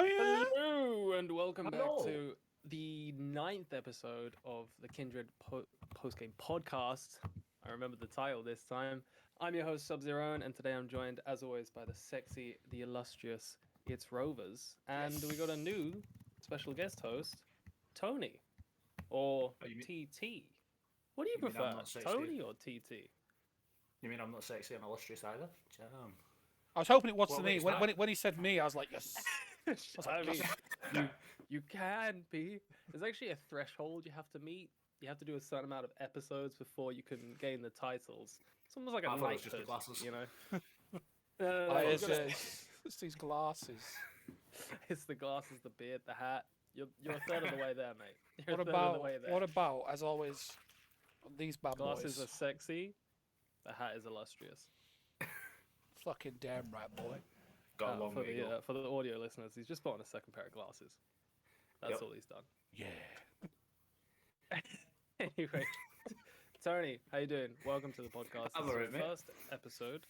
Oh yeah. Hello and welcome back Hello. to the 9th episode of the Kindred post-game podcast. I remember the title this time. I'm your host Sub-Zero, and today I'm joined, as always, by the sexy, the illustrious It's Rovers, and we got a new special guest host, Tony, or Oh, you mean, TT. What do you you mean I'm prefer, not sexy? Tony or TT? You mean I'm not sexy and illustrious either? Damn. I was hoping it was What to me. makes When, that? when he said me, I was like, yes. I mean, Yeah. you can be. There's actually a threshold you have to meet. You have to do a certain amount of episodes before you can gain the titles. It's almost like a I thought it was just the knighthood, glasses. you know. It's these glasses. It's the glasses, the beard, the hat. You're a third of the way there, mate. You're What a third of the about way there. what about as always these bad Glasses boys? are sexy. The hat is illustrious. Fucking damn right, boy. Got a long for way to go. for the audio listeners, he's just bought on a second pair of glasses. That's Yep. all he's done. Yeah. Anyway, Tony, how you doing? Welcome to the podcast. I'm This is alright, your mate. first episode.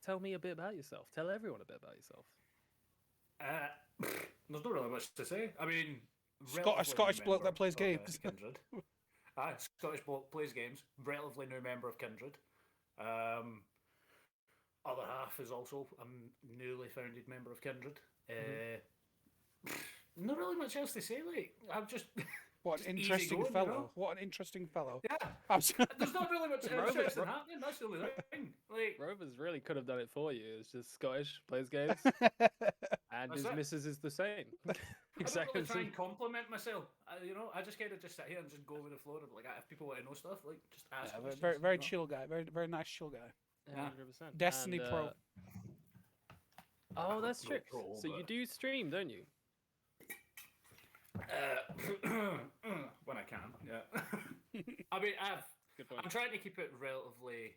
Tell me a bit about yourself. Tell everyone a bit about yourself. There's not really much to say. I mean, A Scottish new bloke member that plays of, games. Kindred. Scottish bloke plays games. Relatively new member of Kindred. Other half is also a newly founded member of Kindred. Not really much else to say. Like I'm just. What an Just interesting easygoing, you fellow. know? What an interesting fellow. Yeah. Absolutely. There's not really much Robert- interesting happening. That's the only thing. Like, Rovers really could have done it for you. It's just Scottish, plays games, and That's his it. missus is the same. I don't Exactly. really try and compliment myself. I just kind of just sit here and just go with the flow. And like, if people want to know stuff, like, just ask. Yeah, questions, very, very you know? chill guy. Very nice chill guy. 100%. Destiny And, Pro. Oh, that's Not true. pro, So you but- do stream, don't you? When I can, yeah. I mean, Good point. I'm trying to keep it relatively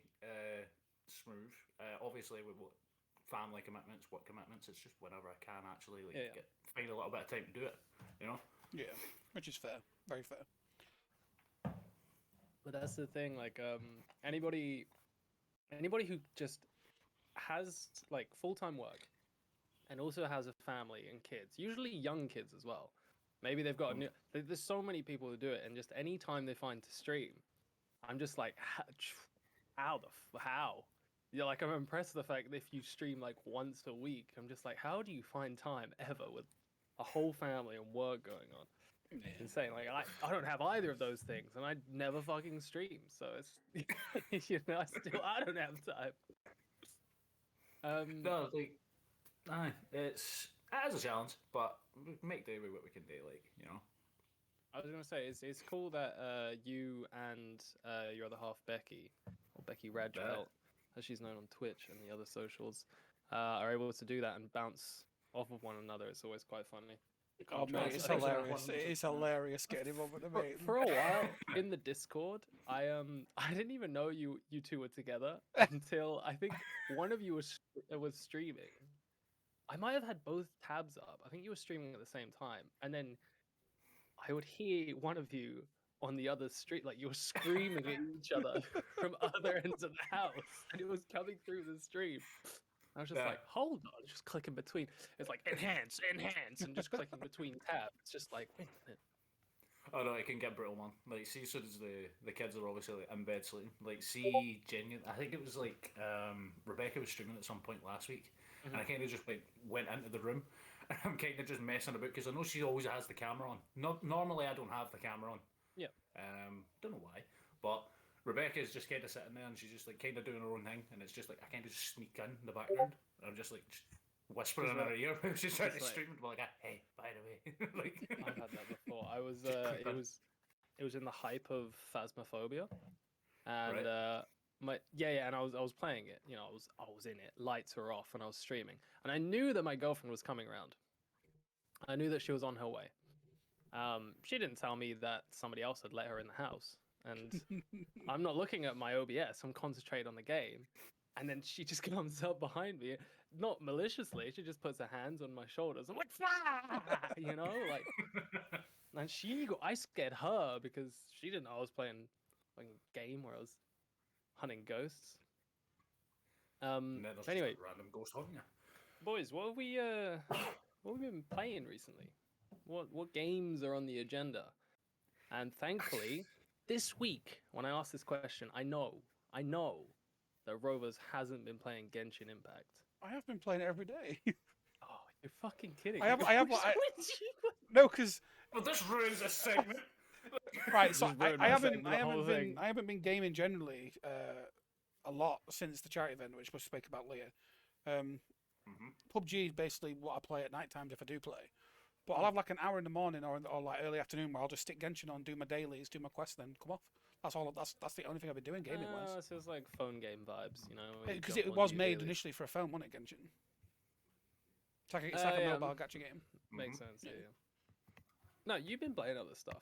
smooth. Obviously, with what family commitments, work commitments, it's just whenever I can actually like Yeah. find a little bit of time to do it. You know. Yeah, which is fair. Very fair. But that's the thing, like anybody who just has like full-time work and also has a family and kids, usually young kids as well. Maybe they've got a new there's so many people who do it, and just any time they find to stream, I'm just like how? Yeah, like I'm impressed with the fact that if you stream like once a week, I'm just like, how do you find time ever with a whole family and work going on? Yeah. Insane. Like I don't have either of those things, and I never fucking stream, so it's you know I don't have time. No, like, aye, it's it is a challenge, but we make do with what we can do. Like, you know. I was gonna say it's cool that you and your other half Becky, or Becky Radgefelt, as she's known on Twitch and the other socials, are able to do that and bounce off of one another. It's always quite funny. Oh mate, it's I think so. hilarious. It is hilarious getting him over the mate. For a while in the Discord, I didn't even know you two were together until I think one of you was streaming. I might have had both tabs up. I think you were streaming at the same time, and then I would hear one of you on the other street, like you were screaming at each other from other ends of the house, and it was coming through the stream. I was just Yeah. like, hold on, just clicking between. It's like enhance, and just clicking between tabs. It's just like, wait a minute. Oh no, it can get brutal, man. Like, see, so does the kids are obviously like, in bed sleeping. Like, see, genuine. I think it was like Rebecca was streaming at some point last week, and I kind of just like went into the room, and I'm kind of just messing about because I know she always has the camera on. Not normally, I don't have the camera on. Yeah. Don't know why, but Rebecca's just kind of sitting there, and she's just like kind of doing her own thing, and it's just like I kind of just sneak in the background, and I'm just like. Whispering in her ear, she's trying to Just like- stream and be like, "Hey, by the way," like. I've had that before. I was Just click on. it was in the hype of Phasmophobia, and Right. and I was playing it. You know, I was in it. Lights were off, and I was streaming, and I knew that my girlfriend was coming around. I knew that she was on her way. She didn't tell me that somebody else had let her in the house, and I'm not looking at my OBS. I'm concentrating on the game, and then she just comes up behind me, not maliciously. She just puts her hands on my shoulders. I'm like, "Ah!" you know, like. And I scared her because she didn't know I was playing a game where I was hunting ghosts. And then there's Anyway, just a random ghost haunting you. Boys, what have we been playing recently? What games are on the agenda? And thankfully, this week, when I asked this question, I know that Rovers hasn't been playing Genshin Impact. I have been playing it every day. Oh, you're fucking kidding. I have. Which I, one did you- no, because Well, this ruins a segment. right. So Just ruined my segment, the whole thing. I haven't been gaming generally a lot since the charity event, which we'll speak about later. PUBG is basically what I play at night times if I do play. But I'll have like an hour in the morning or like early afternoon where I'll just stick Genshin on, do my dailies, do my quests, then come off. That's all. That's the only thing I've been doing gaming wise. So it's like phone game vibes, you know? when you Because jump it on, was do made dailies. initially for a phone, wasn't it, Genshin? It's like a Yeah, mobile gacha game. Makes sense, yeah. No, you've been playing other stuff.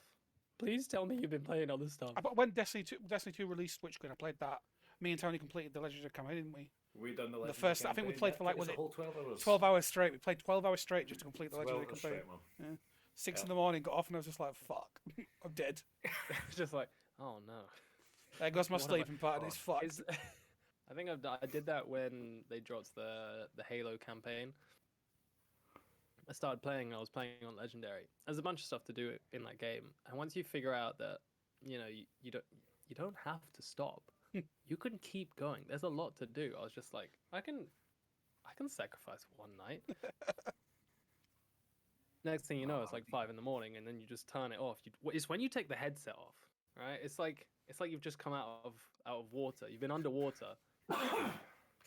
Please tell me you've been playing other stuff. When Destiny 2 released Switch Screen, I played that. Me and Tony completed the Legendary campaign, didn't we? We done the Legendary first- I think we campaign. played for, like, That was took us it a whole 12 hours. 12 hours straight. We played 12 hours straight just to complete the 12 Legendary hours campaign. straight, man. 6 in Yeah. the morning, got off, and I was just like, fuck, I'm dead. It's just like, oh no. There goes my What am I- sleeping pattern, it's fucked. Is- I think I did that when they dropped the Halo campaign. I started playing. I was playing on Legendary. There's a bunch of stuff to do in that game, and once you figure out that you don't have to stop, you can keep going. There's a lot to do. I was just like, I can sacrifice one night. Next thing you know, it's like 5 in the morning, and then you just turn it off. It's when you take the headset off, right? It's like you've just come out of water. You've been underwater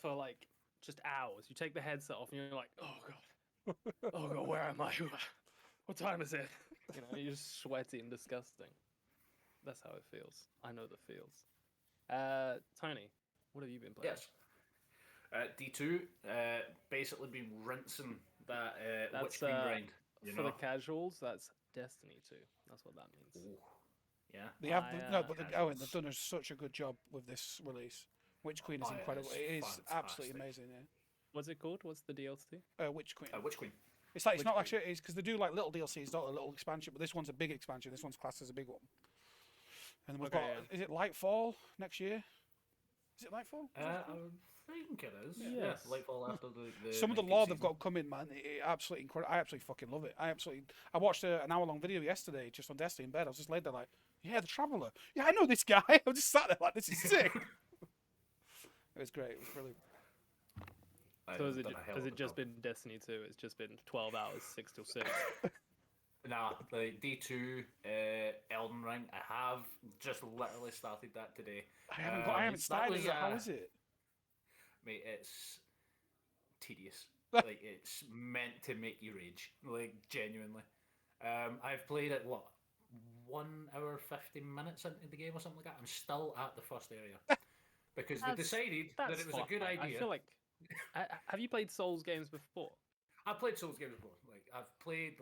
for like just hours. You take the headset off, and you're like, oh god, where am I? What time is it? You know, you're just sweaty and disgusting. That's how it feels. I know the feels. Tony, what have you been playing? Yes. D2, basically been rinsing that That's Witch Queen grind. You for know? the casuals. That's Destiny 2. That's what that means. Ooh. Yeah. They have, I, they've done such a good job with this release. Witch Queen is Oh, yeah, incredible. it's It is fantastic. absolutely amazing, yeah. What's it called? What's the DLC? Witch Queen. Witch Queen. It's like, it's Witch not like Queen. it's because they do like little DLCs, not a little expansion, but this one's a big expansion. This one's classed as a big one. And then we've Okay, got, is it Lightfall next year? Is it Lightfall? I think it is. Yes. Yeah. Lightfall after the Some of the 19th lore they've season. got coming, man, it absolutely incredible. I absolutely fucking love it. I watched an hour-long video yesterday just on Destiny in bed. I was just laid there like, yeah, the Traveller. Yeah, I know this guy. I was just sat there like, this is sick. It was great. It was brilliant. So I've done a hell has of it a just job. been Destiny 2? It's just been 12 hours, 6 till 6. Nah, the D2 Elden Ring. I have just literally started that today. I haven't that started was, it yet. How is it? Mate, it's tedious. Like it's meant to make you rage. Like genuinely. I've played it 1 hour 15 minutes into the game or something like that. I'm still at the first area because they decided that it was a good idea. I feel like. Have you played Souls games before? I've played Souls games before. Like I've played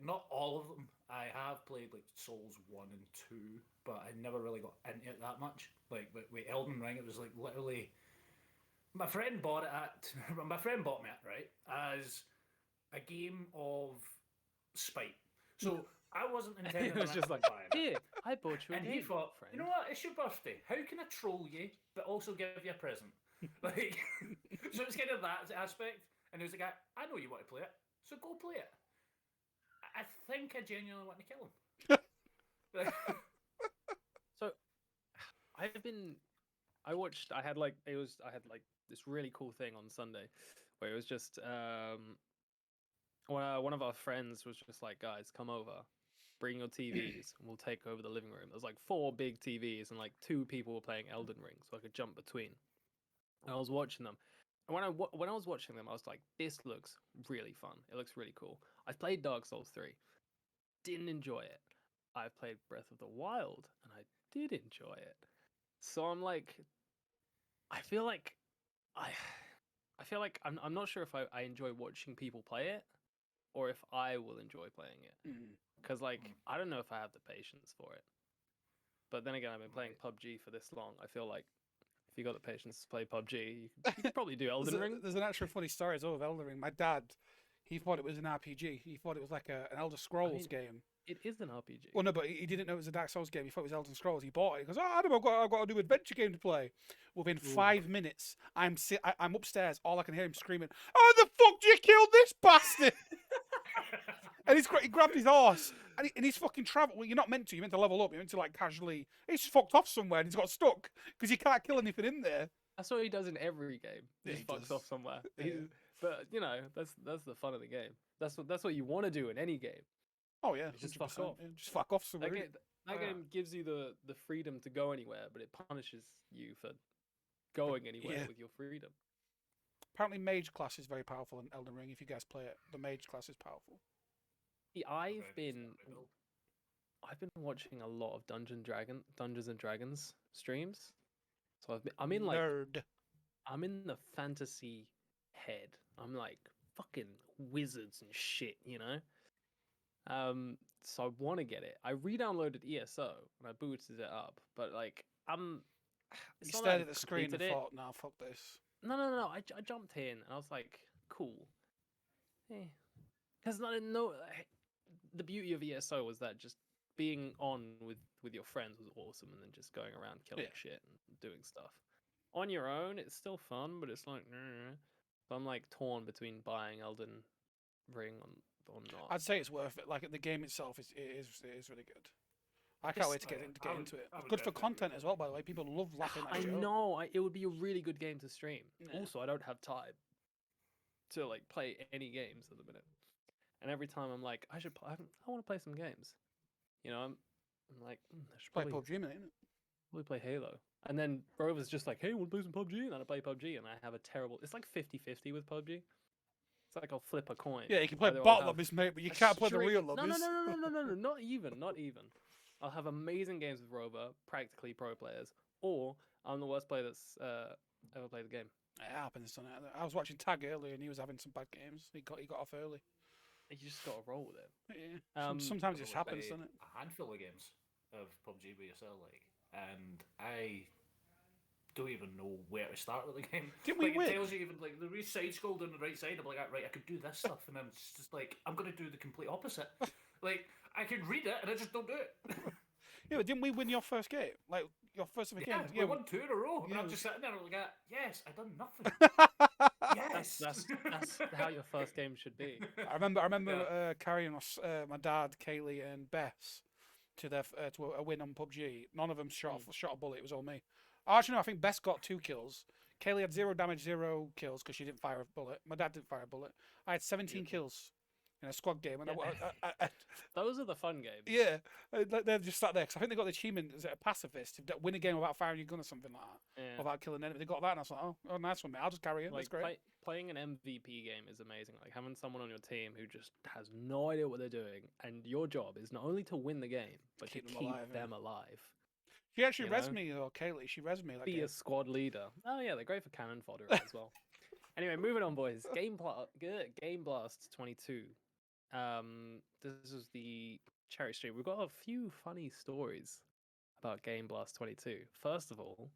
not all of them. I have played like Souls 1 and 2, but I never really got into it that much. Like with Elden Ring, it was like literally my friend bought me it, right, as a game of spite. So I wasn't intending It was on just actually like, buying it. here, I bought you a And game, he thought, friend. you know what? It's your birthday. How can I troll you but also give you a present? Like, so it's kind of that aspect. And he was like, I know you want to play it, so go play it. I think I genuinely want to kill him. Like, So, I had like this really cool thing on Sunday, where it was just one of our friends was just like, guys, come over, bring your TVs, and we'll take over the living room. There's like 4 big TVs, and like 2 people were playing Elden Ring, so I could jump between. And I was watching them. And when I was watching them, I was like, this looks really fun. It looks really cool. I've played Dark Souls 3. Didn't enjoy it. I've played Breath of the Wild, and I did enjoy it. So I'm like, I feel like I'm not sure if I enjoy watching people play it, or if I will enjoy playing it. Because like, I don't know if I have the patience for it. But then again, I've been playing PUBG for this long. I feel like if you got the patience to play PUBG, you could probably do Elden Ring. There's an actual funny story as well with Elden Ring. My dad, he thought it was an RPG. He thought it was like an Elder Scrolls game. It is an RPG. Well, no, but he didn't know it was a Dark Souls game. He thought it was Elden Scrolls. He bought it. He goes, oh, Adam, I've got a new adventure game to play. Within 5 minutes, I'm upstairs. All I can hear him screaming, "How the fuck do you kill this bastard?" And he grabbed his horse, and he's fucking travel. Well, you're not meant to. You're meant to level up. You're meant to like casually. He's fucked off somewhere, and he's got stuck because you can't kill anything in there. That's what he does in every game. He Yeah, just he fucks does. off somewhere. Yeah. But you know, that's the fun of the game. That's what you want to do in any game. Oh yeah, Just 100%, fuck off. yeah, just fuck off somewhere. That innit? game, that game gives you the freedom to go anywhere, but it punishes you for going anywhere Yeah. with your freedom. Apparently, mage class is very powerful in Elden Ring. If you guys play it, the mage class is powerful. See, I've been watching a lot of Dungeons and Dragons streams. So I'm in like Nerd. I'm in the fantasy head. I'm like fucking wizards and shit, you know? So I want to get it. I re-downloaded ESO and I booted it up, but like You it's not that stared I've at the screen and completed it. thought, "Nah, fuck this." No. I jumped in and I was like, cool. Because the beauty of ESO was that just being on with your friends was awesome, and then just going around killing Yeah. shit and doing stuff. On your own, it's still fun, but it's like, so I'm like torn between buying Elden Ring or not. I'd say it's worth it. Like the game itself is really good. I can't wait to get into it. I would Good for definitely content as well, by the way. People love laughing at I shit up. know it would be a really good game to stream. Yeah. Also, I don't have time to like play any games at the minute, and every time I'm like, I want to play some games. You know, I'm like, I should Play probably PUBG, mate, innit? we play Halo. And then Rover's just like, hey, we'll play some PUBG. And then I play PUBG and I have a terrible... It's like 50-50 with PUBG. It's like I'll flip a coin. Yeah, you can play Either I'll bot have lobbies, mate, but you a can't play the string- real No, lobbies. no, not even. I'll have amazing games with Rover, practically pro players, or I'm the worst player that's ever played the game. It happens, doesn't it? I was watching Tag earlier, and he was having some bad games. He got off early. You just got to roll with it. Yeah. Um, Sometimes it just I've happens, played doesn't it? A handful of games of PUBG BSL, like, and I don't even know where to start with the game. Didn't we like, win? It tells you even like the side scroll down the right side. I'm like, right, I could do this stuff, and I'm just like, I'm gonna do the complete opposite. Like, I can read it, and I just don't do it. Yeah, but didn't we win your first game? Like, your first ever Yeah, game? we won 2 in a row, and yeah. I'm just sitting there, and I'm like, yes, I done nothing. Yes, That's how your first game should be. I remember Yeah. carrying us, my dad, Kaylee, and Bess to their to a win on PUBG. None of them shot a bullet. It was all me. Actually, no. I think Bess got 2 kills. Kaylee had 0 damage, 0 kills because she didn't fire a bullet. My dad didn't fire a bullet. I had 17 kills in a squad game, and Those are the fun games. yeah, they're just sat there because I think they got the achievement as a pacifist to win a game without firing your gun or something like that, Yeah. without killing anyone. They got that, and I was like, oh, nice one, mate. I'll just carry it. That's Like great. playing an MVP game is amazing. Like having someone on your team who just has no idea what they're doing, and your job is not only to win the game, but Keep to them keep alive, yeah. them alive. She actually you res know? me, or Kaylee. She res me. Like, Be a squad leader. Oh yeah, they're great for cannon fodder as well. Anyway, moving on, boys. Game Blast 22. This is the charity stream. We've got a few funny stories about Game Blast 22. First of all,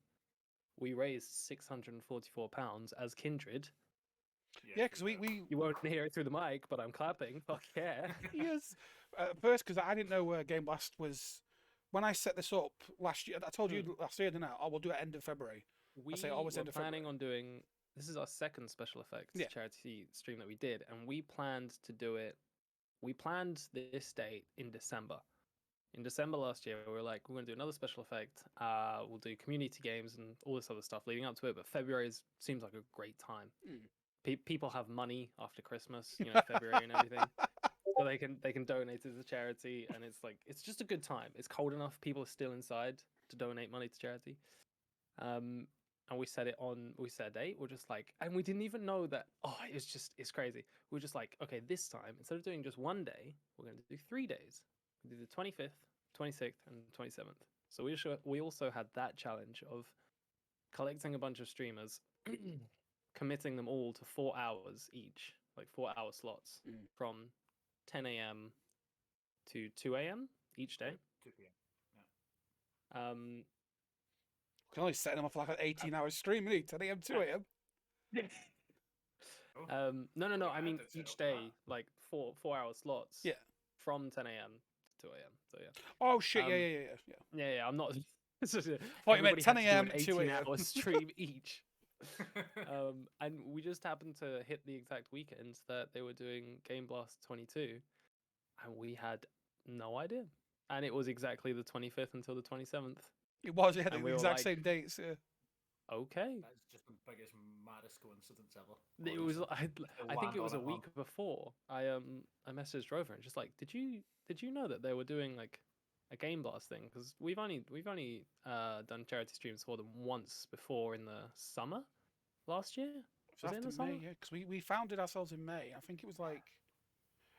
we raised £644 as Kindred. yeah, because we You won't hear it through the mic, but I'm clapping. Fuck yeah. yes. First, because I didn't know where Game Blast was. When I set this up last year, I told you last year, didn't I? Oh, we'll do it end of February. We say always were end of planning February. on doing. This is our second special effects Yeah. charity stream that we did, and we planned to do it. We planned this date in December. In December last year, we were like, we're going to do another special effect. We'll do community games and all this other stuff leading up to it. But February seems like a great time. People have money after Christmas, February and everything, so they can donate to the charity, and it's just a good time. It's cold enough; people are still inside to donate money to charity. And we set a date. We're just like, and we didn't even know that. Oh, it's crazy. We're just like, okay, this time instead of doing just one day, we're going to do 3 days. We do the 25th, 26th, and 27th. So we also had that challenge of collecting a bunch of streamers, committing them all to 4 hours each, like 4-hour slots from 10 a.m. to 2 a.m. each day. 2 p.m. can only set them off like an 18-hour stream, really, 10 a.m. 2 a.m. No. Yeah, I mean did set each up day, that. like 4-hour slots. Yeah. From 10 a.m. 2 a.m. So yeah. Oh shit! Um, Yeah. I'm not. It's just, Thought you meant everybody 10 had to do a.m. an to 2 a.m. 18-hour stream each. And we just happened to hit the exact weekend that they were doing Game Blast 22, and we had no idea. And it was exactly the 25th until the 27th. It was. Yeah, the And we were exact like, same dates. Yeah. Okay. That's just the biggest, maddest coincidence ever. It was. honestly. I think land it was on a week before. I messaged Rover and just like, did you know that they were doing like a Game Blast thing? Because we've only done charity streams for them once before in the summer last year. So Was it in after the summer? May, yeah, because we founded ourselves in May. I think it was like,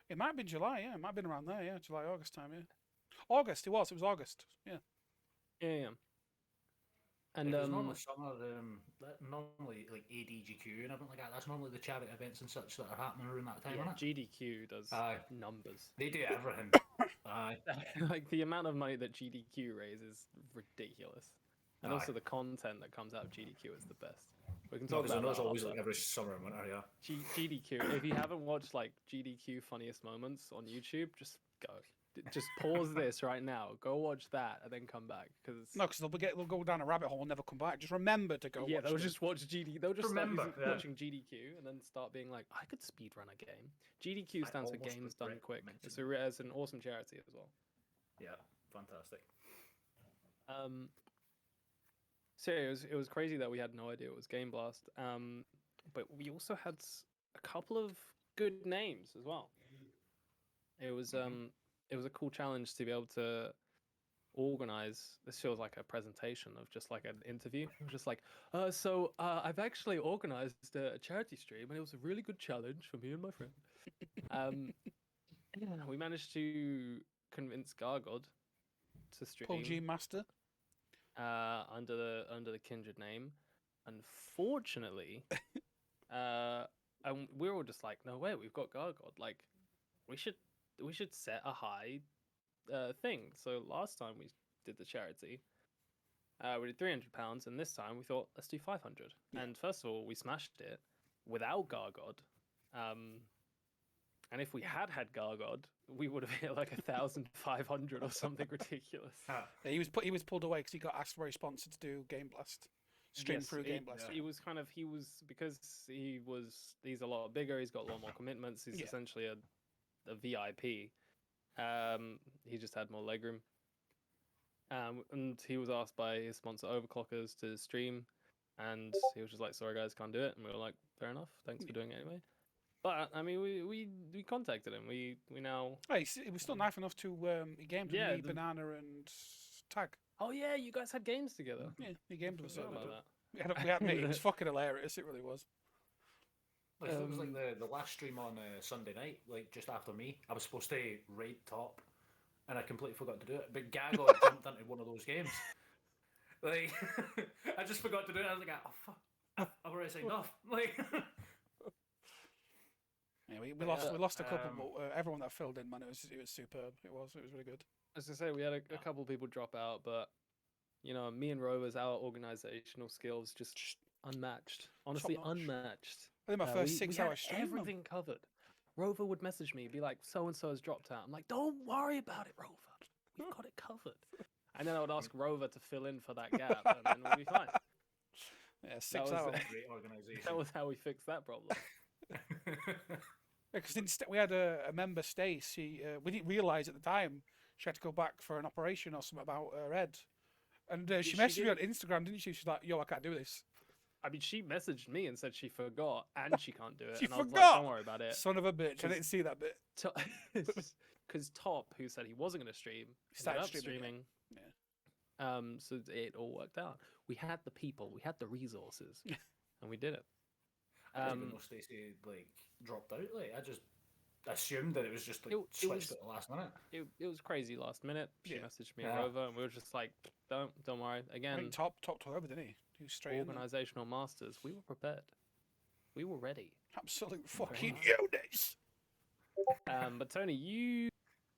it might have been July. Yeah, it might have been around there. Yeah, July, August time. Yeah, August. It was. It was August. Yeah. Yeah. And Because normally summer, normally like ADGQ and everything like that. That's normally the charity events and such that are happening around that time, yeah, isn't it? GDQ does Aye. numbers. They do everything. Aye. Like the amount of money that GDQ raises is ridiculous, and Aye. also the content that comes out of GDQ is the best. We can No, talk because I about know that it's always after. like every summer and winter, yeah. GDQ. If you haven't watched like GDQ funniest moments on YouTube, just go. Just pause this right now. Go watch that and then come back because No, because they'll go down a rabbit hole and never come back. Just remember to go. yeah, watch they'll them. just watch GD. They'll just Remember, start yeah. watching GDQ and then start being like, I could speedrun a game. GDQ I stands for almost Games Done regret Quick. mentioning It's an awesome charity as well. Yeah, fantastic. So yeah, it was crazy that we had no idea it was Game Blast. But we also had a couple of good names as well. It was a cool challenge to be able to organize. This feels like a presentation of just like an interview. It was just like, I've actually organized a charity stream, and it was a really good challenge for me and my friend. We managed to convince Gargod to stream PUBG Master. under the Kindred name. Unfortunately, and we were all just like, no way, we've got Gargod. Like, we should set a high thing. So last time we did the charity, we did £300, and this time we thought, let's do 500. Yeah. And first of all, we smashed it without Gargod. And if we had Gargod, we would have hit like 1,500 or something ridiculous. Ah, Yeah, he was pulled away because he got asked for his sponsor to do Game Blast. Stream Yes, through Game Blast. Because he's a lot bigger. He's got a lot more commitments. He's Yeah. essentially a VIP. He just had more legroom. And he was asked by his sponsor Overclockers to stream, and he was just like, "Sorry guys, can't do it." And we were like, "Fair enough. Thanks for doing it anyway." But I mean, we contacted him. We now. Hey, it was still nice enough to he gamed with Yeah, me, the- Banana, and Tag. Oh yeah, you guys had games together. Yeah, he gamed with us. Forgot about that. We had me. It was fucking hilarious. It really was. Like, it was like the last stream on Sunday night, like just after me. I was supposed to raid top, and I completely forgot to do it. But Gago jumped into one of those games. Like, I just forgot to do it. I was like, oh fuck, I've already signed off. Like, Yeah, we But lost yeah, we lost a couple, but everyone that filled in, man, it was superb. It was really good. As I say, we had a couple people drop out, but you know, me and Rovers, our organizational skills just unmatched. Honestly, Top-notch. unmatched. I think my first we 6 had hour stream. man. everything covered. Rover would message me, be like, "So and so has dropped out." I'm like, "Don't worry about it, Rover. We've got it covered." And then I would ask Rover to fill in for that gap, and then we'll be fine. Yeah, 6 was- hours. great organization. That was how we fixed that problem. Because we had a member, Stace. We didn't realise at the time she had to go back for an operation or something about her head. And she she messaged me on did. Instagram, didn't she? She's like, "Yo, I can't do this." I mean, she messaged me and said she forgot and she can't do it. She and I was like, forgot? "Don't worry about it." Son of a bitch! I Cause- didn't see that bit. Because Top, who said he wasn't going to stream, Started ended up streaming, streaming. So it all worked out. We had the people, we had the resources, and we did it. I didn't even know Stacey like dropped out. Like, I just assumed that it was just like It switched was- at the last minute. It was crazy last minute. She Yeah. messaged me Yeah. over, and we were just like, "Don't worry." I Again, think Top took over, didn't he? He was straight in there. organizational masters. We were prepared. We were ready. Absolute fucking much. units. But Tony,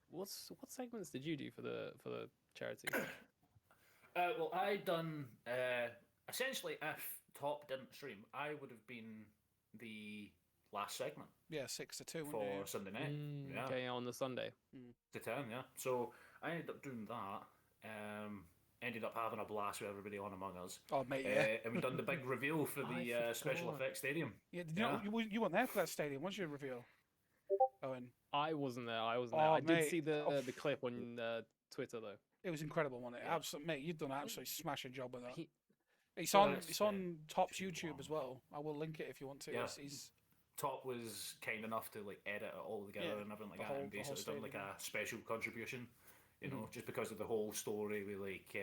what segments did you do for the charity? Well, I done essentially if Top didn't stream, I would have been the last segment Yeah, 6-2 for wasn't it? Sunday night. Yeah, Okay, on the Sunday. to 10. Yeah, so I ended up doing that. Ended up having a blast with everybody on Among Us. Oh mate, yeah. And we done the big reveal for I the special forgot. effects stadium. Yeah, did Yeah. you weren't there for that stadium, was you, reveal? Owen. I wasn't there. I wasn't there. Oh, I did mate. see Oh, the clip on Twitter though. it was incredible, wasn't it? Yeah. Absolutely, mate, you've done an absolutely smashing job with that. He, It's Well, on it's, it's on Top's too YouTube long. as well. I will link it if you want to. Yeah. He's Top was kind enough to like edit it all together Yeah, and everything like the that, whole- and the whole basically done like stadium. a special contribution. You know, just because of the whole story, we like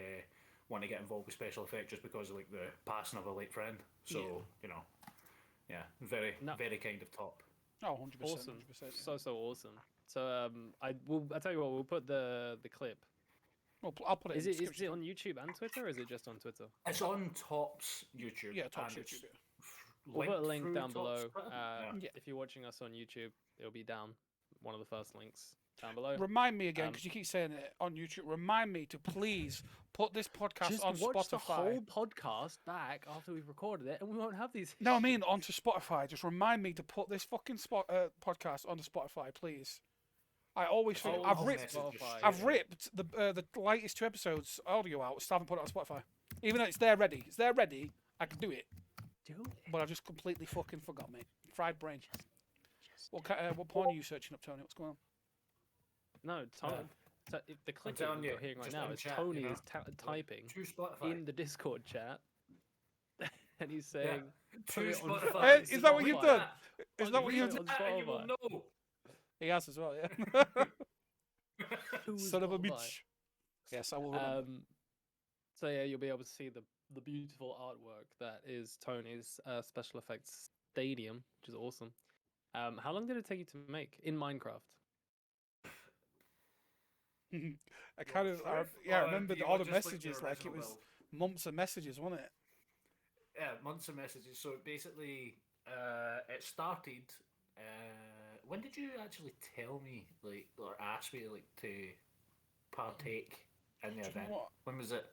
want to get involved with special effects just because of like the passing of a late friend. So Yeah. you know, yeah, very No. very kind of Top. oh 100%. awesome. 100%. So awesome. So I tell you what, we'll put the clip. Well, I'll put it. Is in it the is it description. on YouTube and Twitter, or is it just on Twitter? It's on Top's YouTube. Yeah, Top's and it's YouTube. We'll put a link through down Top's below. Twitter. Yeah. If you're watching us on YouTube, it'll be down. One of the first links down below. Remind me again, Um, because you keep saying it on YouTube. Remind me to please put this podcast Just on watch the Spotify. whole podcast back after we've recorded it, and we won't have these. No, I mean onto Spotify. Just remind me to put this fucking podcast onto Spotify, please. I always think Oh, I've oh, ripped. Spotify, I've yeah. ripped the latest 2 episodes audio out. Still haven't put it on Spotify, even though it's there ready. It's there ready. I can do it, Do it. but I just completely fucking forgot, mate. Fried brain. What porn are you searching up, Tony? What's going on? No, Tony. If the clip telling you're you, hearing right just now in is chat, Tony you know, is typing To Spotify. in the Discord chat, and he's saying, To "Put it on Spotify. Hey, is that what you've Spotify." done? Is On that what you've Spotify. done? And you will know. He has as well, yeah. To Son of a Spotify. bitch. Yes, I will remember. So yeah, you'll be able to see the beautiful artwork that is Tony's special effects stadium, which is awesome. How long did it take you to make in Minecraft? I kind of, I remember all the messages, like it was months of messages, wasn't it? Yeah, months of messages. So basically, it started. When did you actually tell me, like, or ask me, like, to partake in the Do you know event? what? When was it?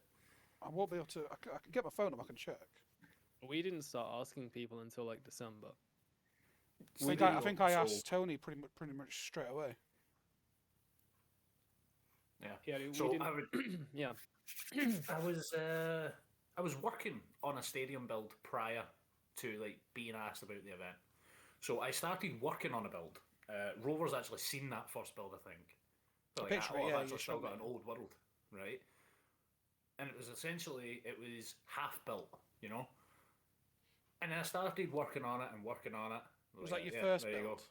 I won't be able to. I can get my phone up. I can check. We didn't start asking people until like December. I think I asked Tony pretty much straight away. Yeah. Yeah, we So didn't. I would. Yeah. I was working on a stadium build prior to like being asked about the event. So I started working on a build. Rover's actually seen that first build, I think. So, like, picture it, I've yeah, actually you still showed got me. an old world, right? And it was essentially half built, you know. And then I started working on it and working on it. Was Like, that your yeah, first there you build? go.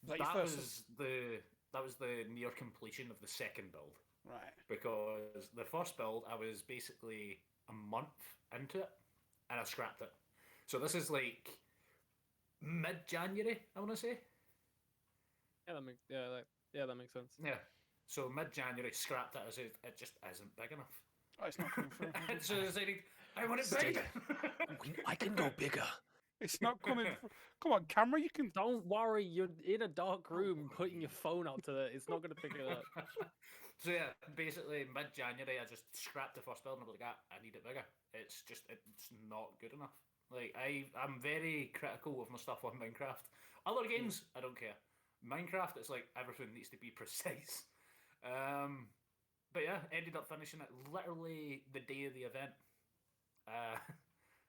Was that your That first? was the near completion of the second build. Right. Because the first build I was basically a month into it and I scrapped it. So this is like mid-January, I want to say. Yeah, that makes sense. Yeah. So mid-January, scrapped it as it just isn't big enough. Oh, it's not coming through. And so I decided I want it bigger. I can go bigger. It's not coming. Come on, camera. You can. Don't worry, you're in a dark room putting your phone up to it. It's not going to pick it up. So yeah, basically mid-January I just scrapped the first build and I was like, I need it bigger. It's not good enough. Like I'm very critical of my stuff on Minecraft. Other games, I don't care. Minecraft, it's like everything needs to be precise. But yeah, ended up finishing it literally the day of the event.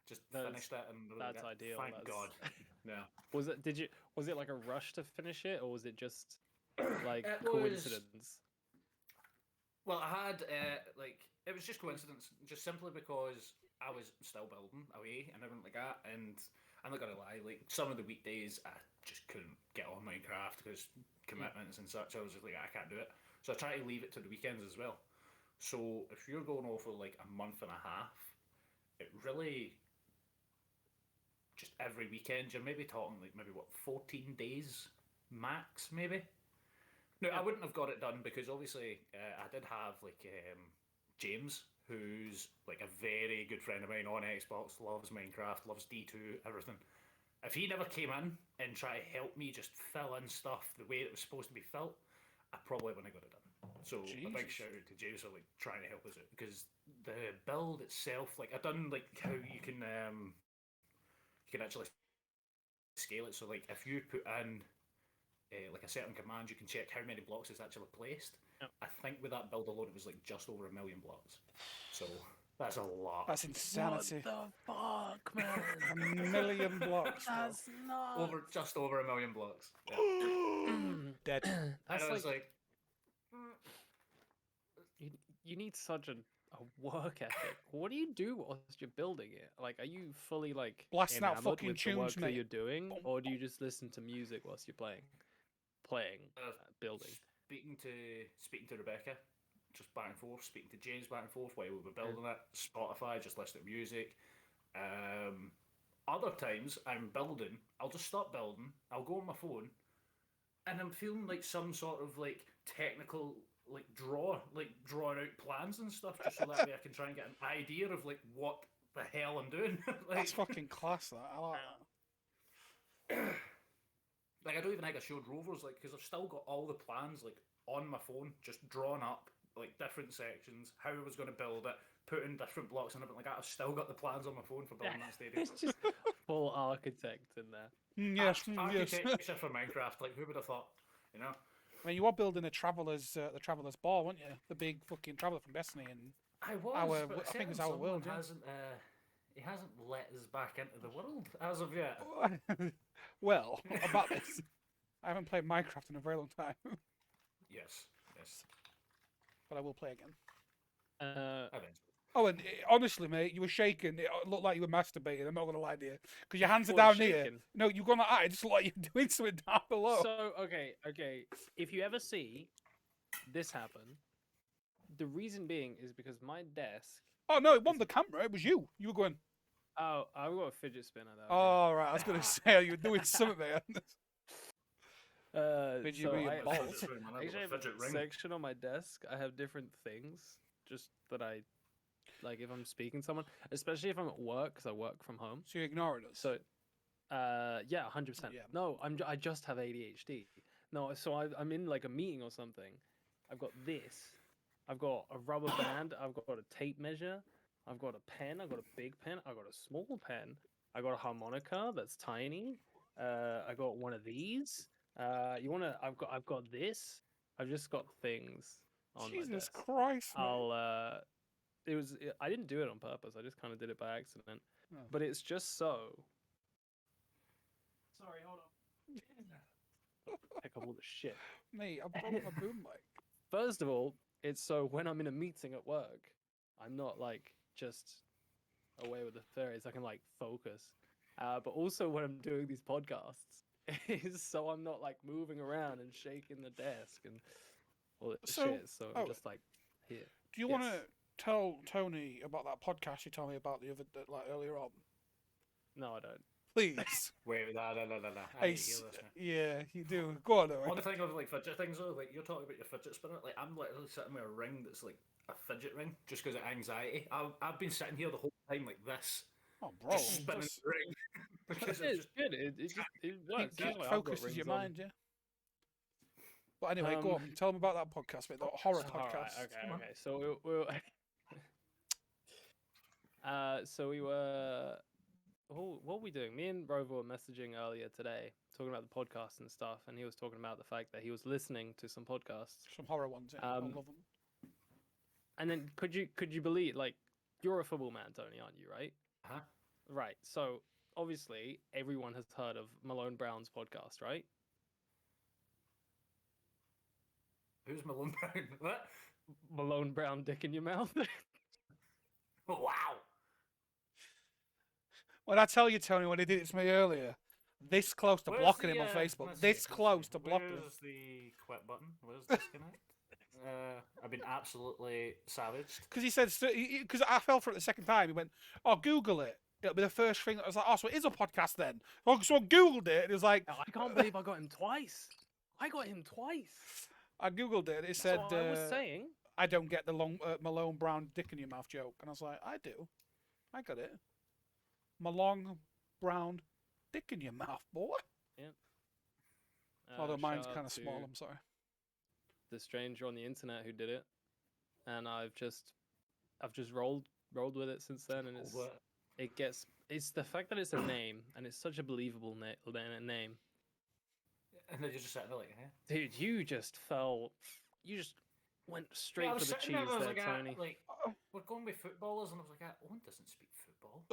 Just finished it and That's ideal. Thank God. Yeah. Was it like a rush to finish it, or was it just like It was- coincidence? Well, I had it was just coincidence, just simply because I was still building away and everything like that, and I'm not gonna lie, like some of the weekdays I just couldn't get on Minecraft because commitments and such. I was just like, I can't do it, so I try to leave it to the weekends as well. So if you're going over like a month and a half, it really just every weekend you're maybe talking like maybe 14 days max, maybe. No, I wouldn't have got it done because obviously I did have like James, who's like a very good friend of mine on Xbox, loves Minecraft, loves D2, everything. If he never came in and tried to help me just fill in stuff the way it was supposed to be filled, I probably wouldn't have got it done. So a big Jesus. shout out to James for like trying to help us out because the build itself, like I've done like how you can actually scale it. So like if you put in like a certain command, you can check how many blocks it's actually placed. Yep. I think with that build alone, it was like just over 1 million blocks. So that's a lot. That's insanity. What the fuck, man? 1 million blocks, bro. That's nuts. Just over 1 million blocks. Yeah. Dead. That's and I was like mm. you need such a work ethic. What do you do whilst you're building it? Like, are you fully like Blasting out enamored fucking with the tunes, work that mate. you're doing, Boom, or do you just listen to music whilst you're playing, building? Speaking to Rebecca, just back and forth. Speaking to James back and forth while we were building it. Spotify, just listening to music. Other times I'm building, I'll just stop building. I'll go on my phone, and I'm feeling like some sort of like technical drawing out plans and stuff, just so that way I can try and get an idea of like what the hell I'm doing. That's fucking class. That I like that. Like, I don't even think I showed Rovers, like, because I've still got all the plans, like, on my phone, just drawn up, like, different sections, how I was going to build it, put in different blocks and everything like that. I've still got the plans on my phone for building that stadium. It's just full architect in there. Yes, yes. Architecture for Minecraft, like, who would have thought, you know? I mean, you are building the Traveller's ball, weren't you? The big fucking Traveller from Destiny, and I was, but I think it's certain our world. someone Yeah. he hasn't let us back into the world as of yet. Well, about this, I haven't played Minecraft in a very long time, Yes. but I will play again. Eventually. Oh, and honestly, mate, you were shaking. It looked like you were masturbating. I'm not gonna lie to you, because your hands are Well, down here. shaking. No, you've gone like that. It just looked like you're doing something down below. So okay. If you ever see this happen, the reason being is because my desk. Oh no, it wasn't the camera. It was you. You were going. Oh, I've got a fidget spinner though. Oh right, I was gonna say you were doing something, man. Did you So be a I balls? actually have a section on my desk. I have different things just that I like if I'm speaking to someone, especially if I'm at work because I work from home. So you're ignoring us. So, yeah, 100%. Yeah. No, I just have ADHD. No, so I'm in like a meeting or something. I've got this. I've got a rubber band. I've got a tape measure. I've got a pen. I've got a big pen. I've got a small pen. I got a harmonica that's tiny. I got one of these. I've got this. I've just got things on my Jesus desk. Christ, mate. I didn't do it on purpose. I just kind of did it by accident. Oh. But it's just so. Sorry, hold on. Pick up all the shit. Mate, I broke my boom mic. First of all, it's so when I'm in a meeting at work, I'm not like just away with the fairies. I can like focus. But also when I'm doing these podcasts, is so I'm not like moving around and shaking the desk and all that shit. So I'm just like here. Do you want to tell Tony about that podcast you told me about the other like earlier on? No, I don't. Please. Wait, no. I need to hear this now. Yeah, you do. Go on, though. One thing of like fidget things though, like you're talking about your fidget spinner, like I'm literally sitting with a ring that's like a fidget ring just because of anxiety. I've been sitting here the whole time like this, Oh, bro. just spinning the ring because It's good. It works. Keep I've got focuses rings your on. mind. mind, yeah. But anyway, go on. Tell them about that podcast, mate. The horror podcast. Alright, okay. So so we were. What were we doing? Me and Rover were messaging earlier today, talking about the podcast and stuff, and he was talking about the fact that he was listening to some podcasts. Some horror ones, yeah. I love them. And then could you believe, like, you're a football man, Tony, aren't you? Right? Huh? Right. So obviously everyone has heard of Malone Brown's podcast, right? Who's Malone Brown? What? Malone Brown, dick in your mouth. Wow. When I tell you, Tony, when he did it to me earlier, this close to blocking him on Facebook. let's This see, close to blocking him. Where's the quit button? Where's disconnect? I've been absolutely savaged. Because he said, because I fell for it the second time. He went, "Oh, Google it. It'll be the first thing." I was like, "Oh, so it is a podcast then." So I Googled it, and it was like, I can't believe I got him twice. I Googled it, and it said, so I was saying, "I don't get the long Malone Brown dick in your mouth joke," and I was like, "I do. I got it. Malone Brown dick in your mouth, boy." Yep. Although mine's shout out kind of small. to I'm sorry. the stranger on the internet who did it, and I've just rolled with it since then, and it It's the fact that it's a name and it's such a believable name. And then you're just sitting there like, Dude, you just went straight I for was the sitting cheese there, and I was there, like, Tony. like, we're going with footballers, and I was like, Owen doesn't speak football.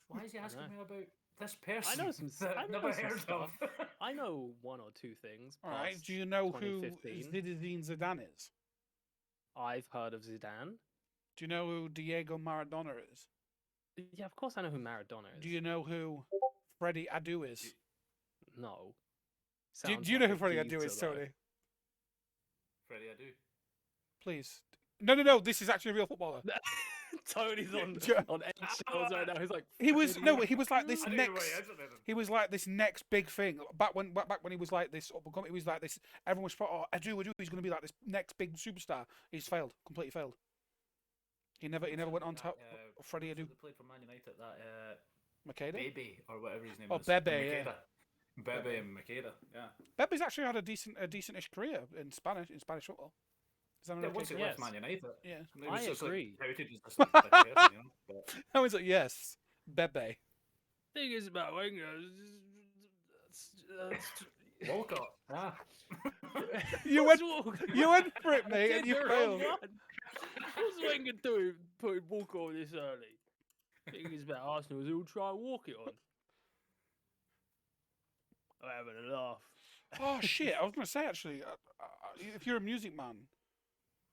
Why is he asking me about this person? I know some. that I I've know never some heard stuff. of. I know one or two things. All right. past Do you know who 2015. Zinedine Zidane is? I've heard of Zidane. Do you know who Diego Maradona is? Yeah, of course I know who Maradona is. Do you know who Freddie Adu is? No. Do Sounds you know like who a Freddie Adu geezer, is, though. Tony? Freddie, I do. Please. No. This is actually a real footballer. Tony's on eggshells right now. He's like, He was Freddie he was like this I didn't know next. what he is, I didn't. He was like this next big thing. Back when he was like this, he was like this. Everyone was thought, oh, Adu, he's going to be like this next big superstar. He's failed, completely failed. He never went on top. Freddie Adu, They played for Man United. That Makeda. Baby or whatever his name Oh, is. Bebe, Makeda. yeah. Bebe and Makeda. Yeah. Bebe's actually had a decentish career in Spanish football. Is that Yeah, an once he okay? left Yes. Man United. Yeah. It was I just agree. Like, how did he just like that person, you know? But I was like, yes, Bebe. thing is about Wenger. Walcott. Ah. You went for it, mate, and you failed. What's Wenger doing putting Walker on this early? Thing is about Arsenal is he'll try and walk it on. I'm having a laugh. Oh shit! I was going to say actually, if you're a music man,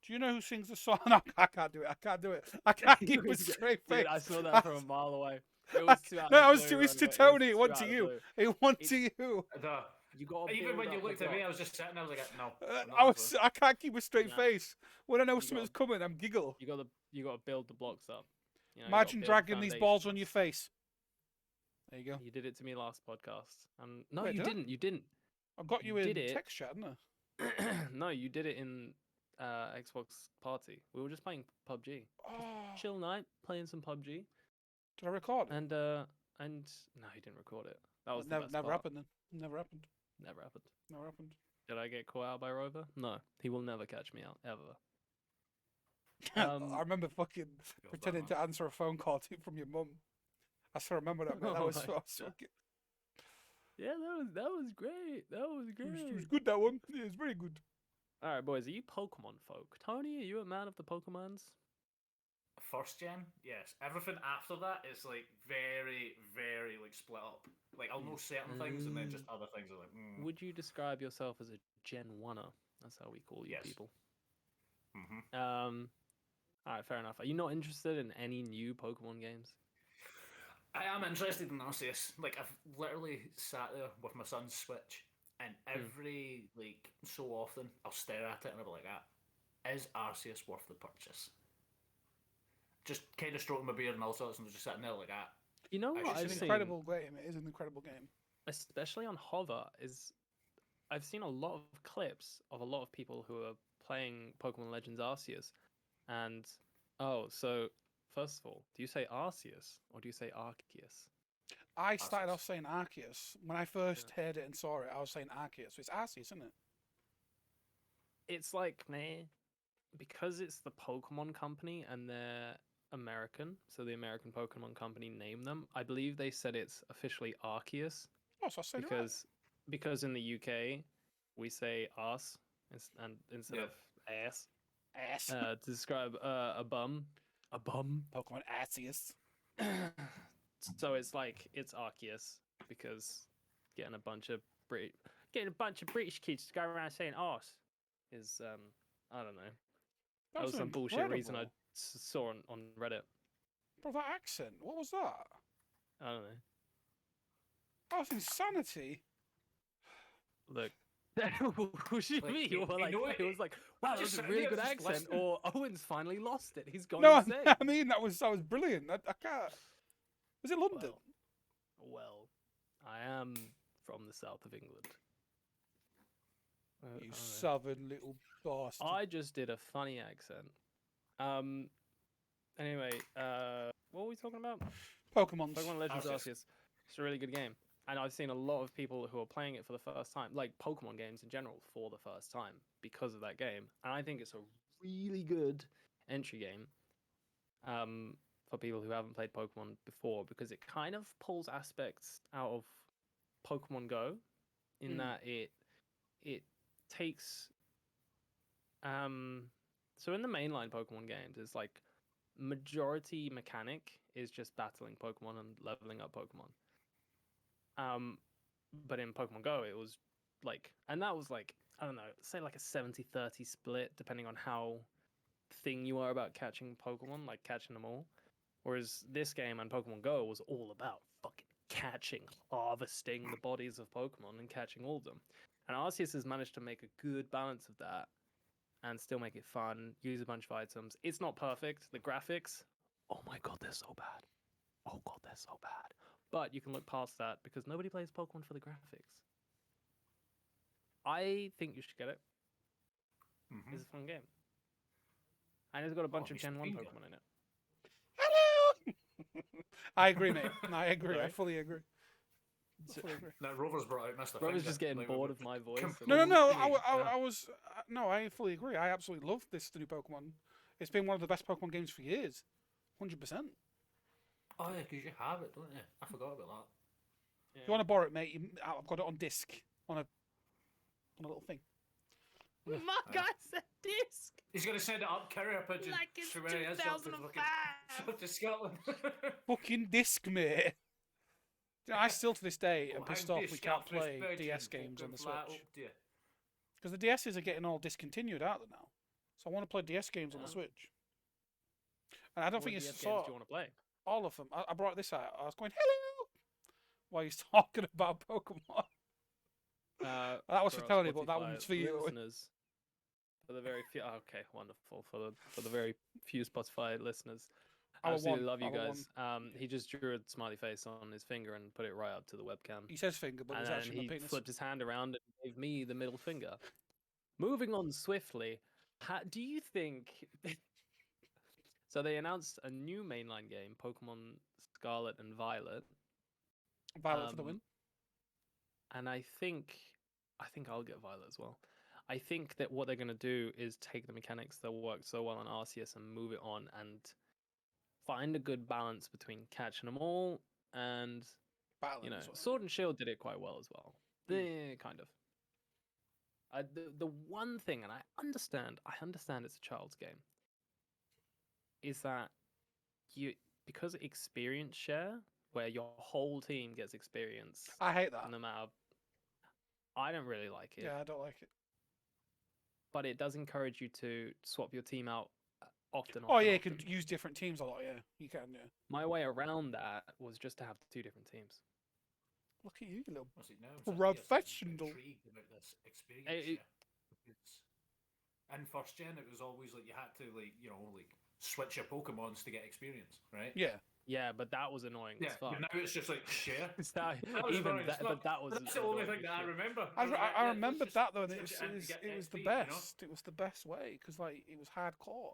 do you know who sings the song? No, I can't do it. I can't keep a straight face. Dude, I saw that from a mile away. It was too out No, of I the was blue, too. It's right, to mate. Tony. It It was wasn't too to out you. of the It wasn't to you. You got Even when you looked at me, I was just sitting there. I was like, no. I can't keep a straight Nah. face. When I know You something's gotta- coming, I'm giggle. You got to build the blocks up. You know, you gotta Imagine build dragging these balls on your foundations. face. There you go. You did it to me last podcast. No, Wait, you did I? didn't. You didn't. I got you You in did it. text chat, didn't I? No, you did it in Xbox party. We were just playing PUBG. Oh, Chill night, playing some PUBG, did I record it? and no, you didn't record it. That was the never, best never part. happened then. Never happened. Never happened. Never happened. Did I get caught out by Rover? No, he will never catch me out ever. I remember fucking pretending to answer a phone call from your mum. I still remember that. Mate. That Oh was my so God. fucking. Yeah, that was great. That was It was great. good, that one. Yeah, it was very good. All right, boys, are you Pokemon folk? Tony, are you a man of the Pokemons? First gen, yes. Everything after that is like very, very like split up. Like I'll know certain things, and then just other things are like. Would you describe yourself as a Gen 1er? That's how we call you Yes. people. Mm-hmm. All right, fair enough. Are you not interested in any new Pokemon games? I am interested in Arceus. Like I've literally sat there with my son's Switch, and every like so often I'll stare at it and I'll be like, is Arceus worth the purchase? Just kind of stroking my beard and all sorts, and just sitting there like that. You know what It's I've It's an seen, incredible game. It is an incredible game. especially on Hover, is I've seen a lot of clips of a lot of people who are playing Pokemon Legends Arceus, and so first of all, do you say Arceus or do you say Arceus? I started Arceus. off saying Arceus. When I first heard it and saw it, I was saying Arceus. It's Arceus, isn't it? It's like, meh, because it's the Pokemon company and they're American, so the American Pokemon company named them. I believe they said it's officially Arceus Oh, so I said it right. because in the UK we say arse instead Yeah. of ass Ass. to describe a bum. Pokemon Arceus. So it's like it's Arceus because getting a bunch of British kids to go around saying arse is I don't know. That was some bullshit reason I incredible. saw on Reddit. Bro, that accent. What was that? I don't know. That was insanity. Look. What do you Like, mean? you Or like, know it it- was like, wow, just that's a sitting really there good just accent. listening. Or Owen's finally lost it. He's gone No, insane. I mean that was brilliant. I can't. Was it London? Well, I am from the south of England. I You don't know. southern little bastard. I just did a funny accent. Anyway, what were we talking about? Pokemon's. Pokemon Legends Arceus. Arceus. It's a really good game. And I've seen a lot of people who are playing it for the first time, like Pokemon games in general, for the first time because of that game. And I think it's a really good entry game for for people who haven't played Pokemon before, because it kind of pulls aspects out of Pokemon Go, in that it takes so in the mainline Pokemon games, it's like majority mechanic is just battling Pokemon and leveling up Pokemon. But in Pokemon Go, it was like, and that was like, I don't know, say like a 70-30 split, depending on how thing you are about catching Pokemon, like catching them all. Whereas this game and Pokemon Go was all about fucking catching, harvesting the bodies of Pokemon and catching all of them. And Arceus has managed to make a good balance of that and still make it fun, use a bunch of items. It's not perfect. The graphics, oh my god, they're so bad. Oh god, they're so bad. But you can look past that because nobody plays Pokemon for the graphics. I think you should get it. Mm-hmm. It's a fun game. And it's got a bunch of Mr. Gen 1 Finger. Pokemon in it. Hello. I agree, mate. I agree. I Sorry? fully agree. I fully agree. Now Rover's brought out Mr. Bro's Finger, just getting like, bored with of my voice. No, no, no. completely- I was no. I fully agree. I absolutely love this new Pokemon. It's been one of the best Pokemon games for years. 100%. Oh yeah, because you have it, don't you? I forgot about that. Yeah. If you want to borrow it, mate, I've got it on disc on a little thing. My guy said disc! He's gonna send it up carrier pigeon Like it's to where he is, up to 2005. up to Scotland. Fucking disc, mate. You know, I still to this day am Oh, pissed I'm off we can't disc play pigeon, DS games on the fucking flat Switch. up to you. Because the DSs are getting all discontinued, aren't they now? So I want to play DS games on the Yeah. Switch. And I don't What think DS it's games do you want to play? all of them. I brought this out. I was going, hello! While he's talking about Pokemon. That was for our Tony, but that Spotify one's for you. Listeners, for the very few, okay, wonderful. For the very few Spotify listeners, Our absolutely one, love you our guys. He just drew a smiley face on his finger and put it right up to the webcam. He says finger, but And it's then actually he my penis. flipped his hand around and gave me the middle finger. Moving on swiftly, do you think? So they announced a new mainline game, Pokemon Scarlet and Violet, Violet for the win. and I think I'll get Violet as well. I think that what they're gonna do is take the mechanics that worked so well on Arceus and move it on and find a good balance between catching them all and Battling you know, as well. Sword and Shield did it quite well as well. Kind of. The one thing, and I understand it's a child's game, is that because experience share, where your whole team gets experience, I hate that. no matter. I don't really like it, Yeah, I don't like it. but it does encourage you to swap your team out often. Oh often, yeah, you often. can use different teams a lot. Yeah, you can. Yeah. My way around that was just to have 2 different teams. Look at you, you little. What's it now? So, yes, I'm Professional. intrigued about this experience. It- In first gen, it was always like you had to switch your Pokemons to get experience, right? Yeah. Yeah, but that was annoying Yeah. as fuck. But now it's just like share. That, was even annoying as that, but fuck. that was. That's the only annoying thing as that I shit. remember. I was like, I yeah, let's remembered just that though, and switch it it and was get it was the XP, you know? best. It was the best way because like it was hardcore.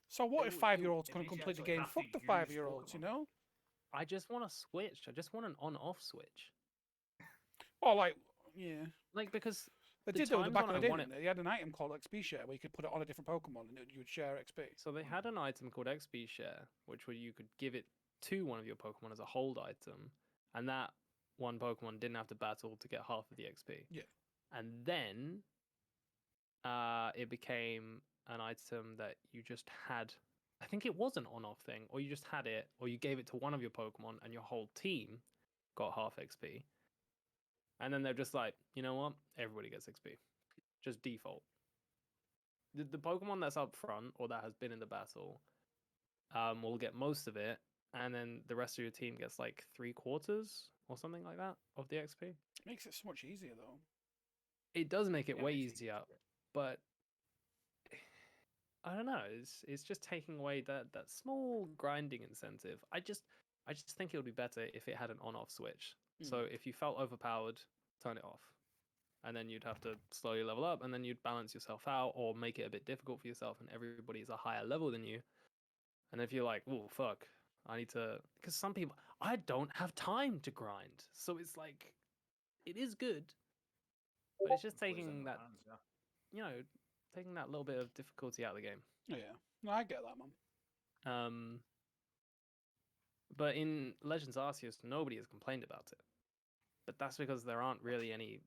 So what if It 5-year-olds made couldn't you complete the actually game? have to Fuck the use 5-year-olds, you Pokemon. know? I just want to switch. I just want an on-off switch. Or like, yeah, Like because they The did though in the times back when of the I day. want Didn't they? They had an item called XP share where you could put it on a different Pokemon and you would share XP. so they had an item called XP share, which where you could give it to one of your Pokemon as a hold item, and that one Pokemon didn't have to battle to get half of the XP. Yeah. And then it became an item that you just had. I think it was an on-off thing, or you just had it, or you gave it to one of your Pokemon, and your whole team got half XP. And then they're just like, you know what? Everybody gets XP, just default. The Pokemon that's up front or that has been in the battle, will get most of it, and then the rest of your team gets like 3/4 or something like that of the XP. It makes it so much easier though. It does make it Yeah, way makes it easier, but I don't know. It's just taking away that small grinding incentive. I just think it would be better if it had an on-off switch. So if you felt overpowered, turn it off, and then you'd have to slowly level up, and then you'd balance yourself out, or make it a bit difficult for yourself, and everybody's a higher level than you. And if you're like, oh fuck, I need to, because some people, I don't have time to grind, so it's like, it is good, but it's just Plays in taking their that, hands, yeah. you know, taking that little bit of difficulty out of the game. Yeah, no, I get that, man. But in Legends Arceus, nobody has complained about it. But that's because there aren't really any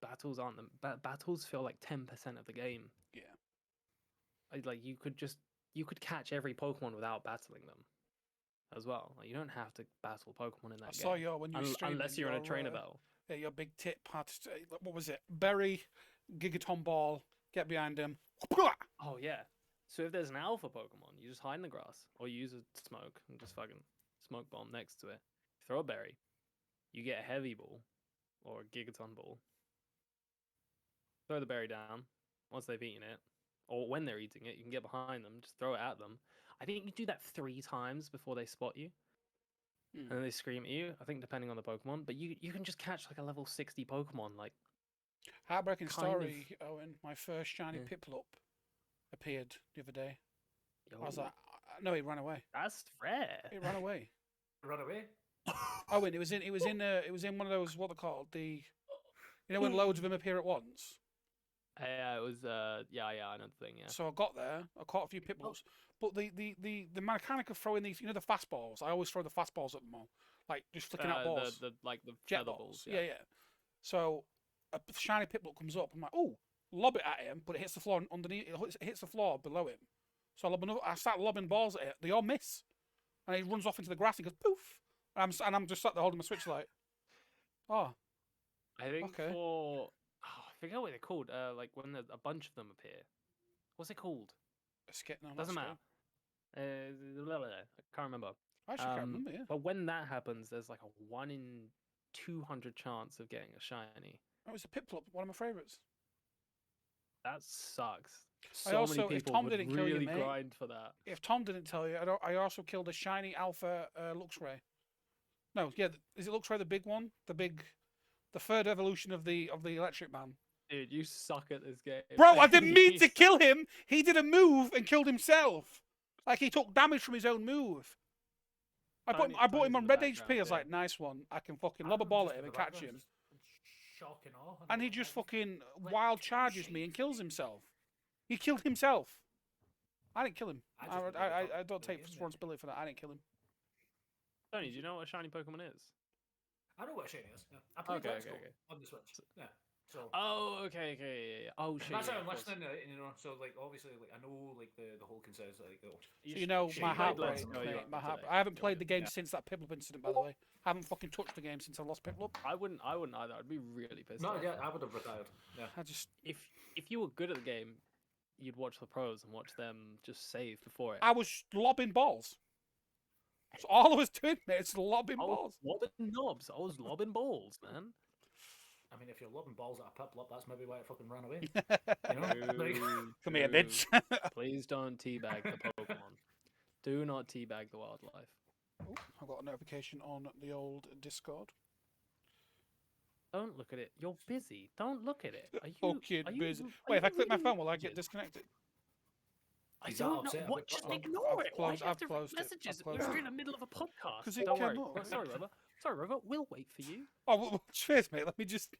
battles, aren't them? Battles feel like 10% of the game. Yeah. Like you could catch every Pokemon without battling them, as well. Like, you don't have to battle Pokemon in that I game. saw your when you were streaming. Unless you're in a trainer battle. Yeah, your big tit had what was it? Berry, Gigaton Ball. Get behind him. Oh yeah. So if there's an alpha Pokemon, you just hide in the grass or you use a smoke and just fucking smoke bomb next to it. Throw a berry. You get a heavy ball or a Gigaton ball. Throw the berry down once they've eaten it, or when they're eating it, you can get behind them, just throw it at them. I think you do that 3 times before they spot you, and then they scream at you. I think depending on the Pokemon, but you can just catch like a level 60 Pokemon. Like Heartbreaking kind of- story, Owen. My first shiny Yeah. Piplup appeared the other day. yo, I was like, no, he ran away. that's rare. It ran away. Run away. Owen, it was in one of those what they call the, when loads of them appear at once. Yeah, it was yeah, I know the thing. Yeah. So I got there, I caught a few Piplups, but the mechanic of throwing these, the fastballs. I always throw the fastballs at them all, like just flicking out balls. The Jet feather balls. balls. Yeah. So a shiny Piplup comes up. I'm like, oh, lob it at him, but it hits the floor underneath. It hits the floor below him. So I start lobbing balls at it. They all miss, and he runs off into the grass. He goes poof, and I'm just sat there holding my Switch like, oh, I think okay. for I forget what they're called. Like when a bunch of them appear. What's it called? no, not Doesn't skip. matter. I can't remember. I actually can't remember. Yeah. But when that happens, there's like a 1 in 200 chance of getting a shiny. That was a Piplup, one of my favourites. That sucks. I So also- many if people Tom would didn't kill you, really mate- grind for that. If Tom didn't tell you, I also killed a shiny Alpha Luxray. No, yeah, is it Luxray the big one? The third evolution of the Electric Man. Dude, you suck at this game. Bro, I didn't mean to kill him. He did a move and killed himself. Like he took damage from his own move. I bought him Tony's on in the red background, HP. I was yeah. like, nice one. I can fucking lob a ball at him and catch him. Shocking off. And he just fucking wild charges me and kills himself. He killed himself. I didn't kill him. I I just don't don't take get it. responsibility for that. I didn't kill him. Tony, do you know what a shiny Pokemon is? I know what a shiny is. Yeah. I played Okay, Let's okay, Go okay. on the Switch. Yeah. So Oh, okay, yeah. Oh shit. that's yeah, how of I'm course. listening, so like obviously like I know like the whole consensus like So sh- you know sh- my you played heartbreak. Let's Go, you mate, up my to heart. date. I haven't played the game Yeah. since that Piplup incident, by the way. I haven't fucking touched the game since I lost Piplup. I wouldn't either. I'd be really pissed no, off. yeah, I would have retired. Yeah. I just If you were good at the game, you'd watch the pros and watch them just save before it. I was lobbing balls. That's all I was doing, mate. It's lobbing I was balls. lobbing knobs. I was lobbing balls, man. I mean, if you're lobbing balls at a Piplup, that's maybe why it fucking ran away. You know? Like, Come here, True. bitch. Please don't teabag the Pokemon. Do not teabag the wildlife. Oh, I got a notification on the old Discord. Don't look at it. You're busy. Don't look at it. Are you Fucking are you- busy. are Wait, if I you click my really phone, will I get rigid? disconnected? I He's that don't know. upset What? about Just that. ignore I've it. Why do closed- you have I've to closed it. I've messages? closed We're it. in the middle of a podcast. 'Cause it Don't worry. came up. Oh, sorry, Robert. Sorry, Robert. We'll wait for you. Oh, well, cheers, mate. Let me just.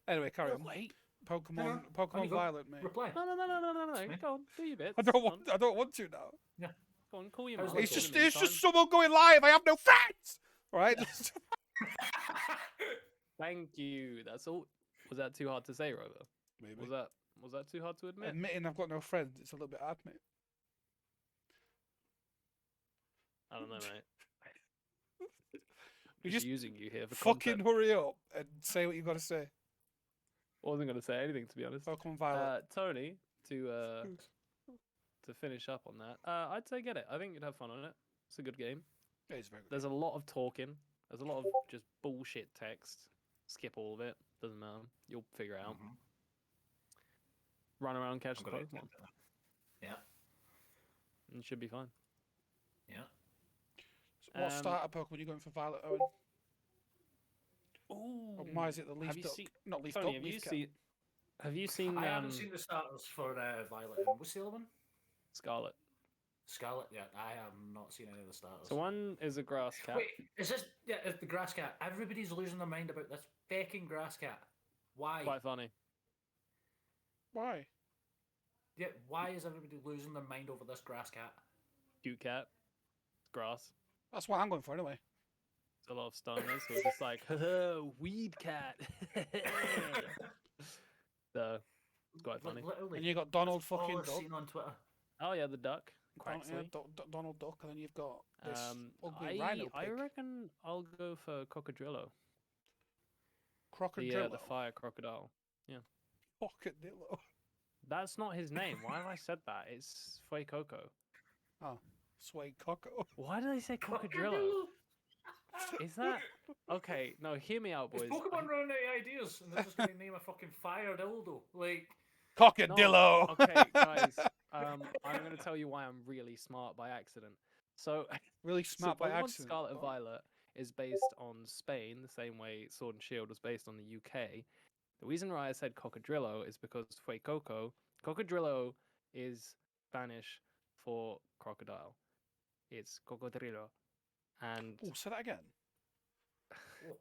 Anyway, carry on. Wait. Pokemon, on Pokemon you go. Violet, mate. reply. No. me. Go on. Do your bit. I don't want to now. Go on. Call your How's mum. It's Look, just, in the it's meantime. just someone going live. I have no friends. All right. Thank you. That's all. Was that too hard to say, Robert? Maybe. Was that too hard to admit? Admitting I've got no friends, it's a little bit hard, mate. I don't know, mate. You Just just using you here for fucking content. hurry up and say what you got to say. Wasn't gonna say anything to be honest. Pokemon Violet. Tony, to finish up on that, I'd say get it. I think you'd have fun on it. It's a good game. Yeah, it's very good. There's a lot of talking. There's a lot of just bullshit text. Skip all of it. Doesn't matter. You'll figure it out. Mhm. Run around, catch I'm the gonna Pokemon. accept that. Yeah. And it should be fine. Yeah. So what um, starter Pokemon are you going for Violet, Owen? Ooh. Or why is it the Leaf Have you Duck? seen- Not Leaf Tony, Duck, have Leaf you Cat. seen? Have you seen? I haven't seen the starters for Violet. And what's the other one? Scarlet. Scarlet. Yeah, I have not seen any of the starters. So one is a grass cat. Wait, is this? Yeah, it's the grass cat. Everybody's losing their mind about this fucking grass cat. Why? Quite funny. Why? Yeah, why is everybody losing their mind over this grass cat? Cute cat. Grass. That's what I'm going for anyway. It's a lot of stoners who are just like, weed cat. So it's quite funny. Literally. And you got Donald That's all fucking I've Duck. seen on Twitter. Oh yeah, the duck. Yeah, Quaxley. Donald Duck, and then you've got this ugly I rhino I pig. reckon I'll go for Cocodrillo. Crocodrillo. The fire crocodile. Crocodillo. That's not his name. Why have I said that? It's Fue Coco. Oh, Sway Coco. Why do they say Cocodrillo? Is that okay? No, hear me out, Is boys. Pokemon running out of ideas and they're just going to name a fucking fire dildo? Like, Crocodillo. Okay, guys. I'm gonna tell you why I'm really smart by accident. So, Really smart by Pokemon accident. Scarlet and Oh. Violet is based on Spain, the same way Sword and Shield was based on the UK. The reason why I said Cocodrillo is because Fue Coco. Cocodrillo is Spanish for crocodile. It's cocodrillo, and Oh, say that again.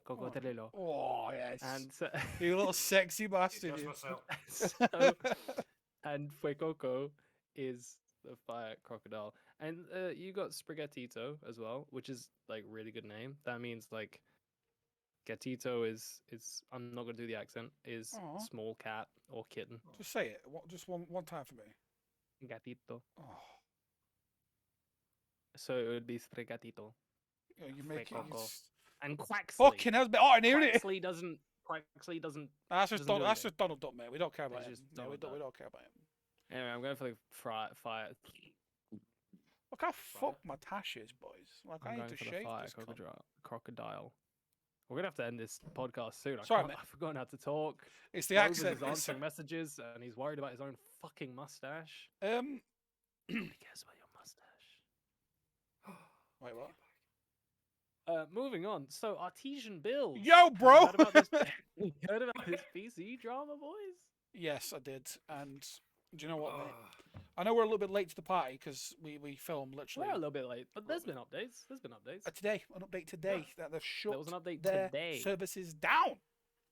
cocodrillo. Oh, yes. And so, You little sexy bastard. judge you. myself. so and Fue Coco is the fire crocodile. And you got Sprigatito as well, which is like really good name. That means like gatito is I'm not gonna do the accent, is Aw. small cat or kitten. Just say it. Just one time for me. Gatito. Oh, So it would be Sprigatito. you make it. Coco. It's... And Quaxley. Fucking hell's been hard in hearing it. Quaxley doesn't That's just doesn't do That's anything. just Donald Duck, mate. We don't care about It's him. just No, we Donald don't. We Duck. don't care about him. Anyway, I'm going for the fire. Look how fucked my tash is, boys. Like I'm I need going to for the shave fire this. cunt. crocodile. We're gonna have to end this podcast soon. Sorry, mate. I've forgotten how to talk. It's the Rovers accent. is answering messages, and he's worried about his own fucking mustache. Um. Nobody cares about your mustache. Wait, what? Moving on. So Artesian builds. Yo, bro. You heard about this, you heard about this PC drama, boys? Yes, I did. And do you know what, mate? Oh, I know we're a little bit late to the party because we filmed literally We're a little bit late, but there's been updates. There's been updates. today. An update today that they've shut was an update their today. services down.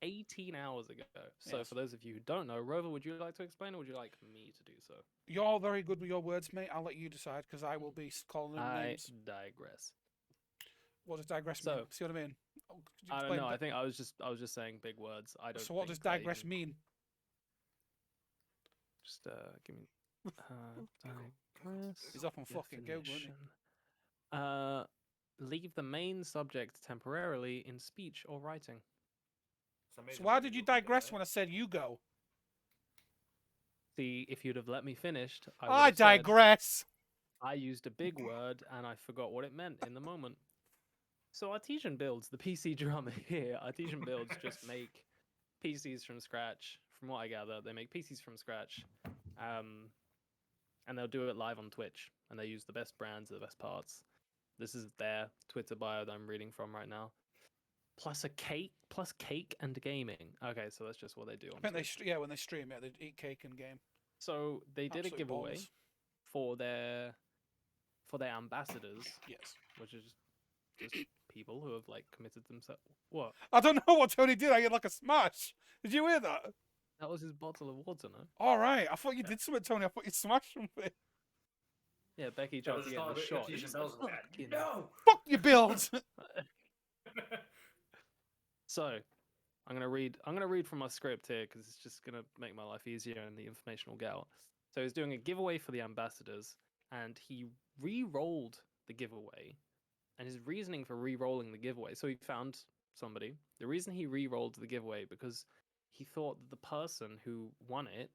18 hours ago. So Yes. for those of you who don't know, Rover, would you like to explain, or would you like me to do so? You're very good with your words, mate. I'll let you decide because I will be calling them I names. digress. What does digress So- mean? See what I mean? Oh, could you I don't explain know. I that? think I was just saying big words. I don't. So what does think they digress even- mean? Just give me. Digress. He's off on fucking Google, isn't he? definition. Leave the main subject temporarily in speech or writing. it's amazing So why what did they you do with digress that. when I said you go? See, if you'd have let me finished, I, I would have said digress. I used a big word and I forgot what it meant in the moment. So Artesian builds, the PC drama here. Artesian builds just make PCs from scratch. From what I gather, they make PCs from scratch, and they'll do it live on Twitch. And they use the best brands, the best parts. This is their Twitter bio that I'm reading from right now. Plus cake and gaming. Okay, so that's just what they do on I think Twitch. when they stream it, they eat cake and game. So they did Absolute a giveaway balls. for their ambassadors, Yes. which is just people who have like committed themselves. What? I don't know what Tony did. I had like a smash. Did you hear that? That was his bottle of water, no? All right. I thought you did something, Tony. I thought you smashed something. Yeah, Becky I tried was to just get talking the about shot. Artesian She's Bells like, and that. "Fucking-" No! Fuck your build. So, I'm gonna read from my script here because it's just gonna make my life easier and the information will get out. So he's doing a giveaway for the ambassadors, and he re-rolled the giveaway, and his reasoning for re-rolling the giveaway. So he found somebody. The reason he re-rolled the giveaway because he thought that the person who won it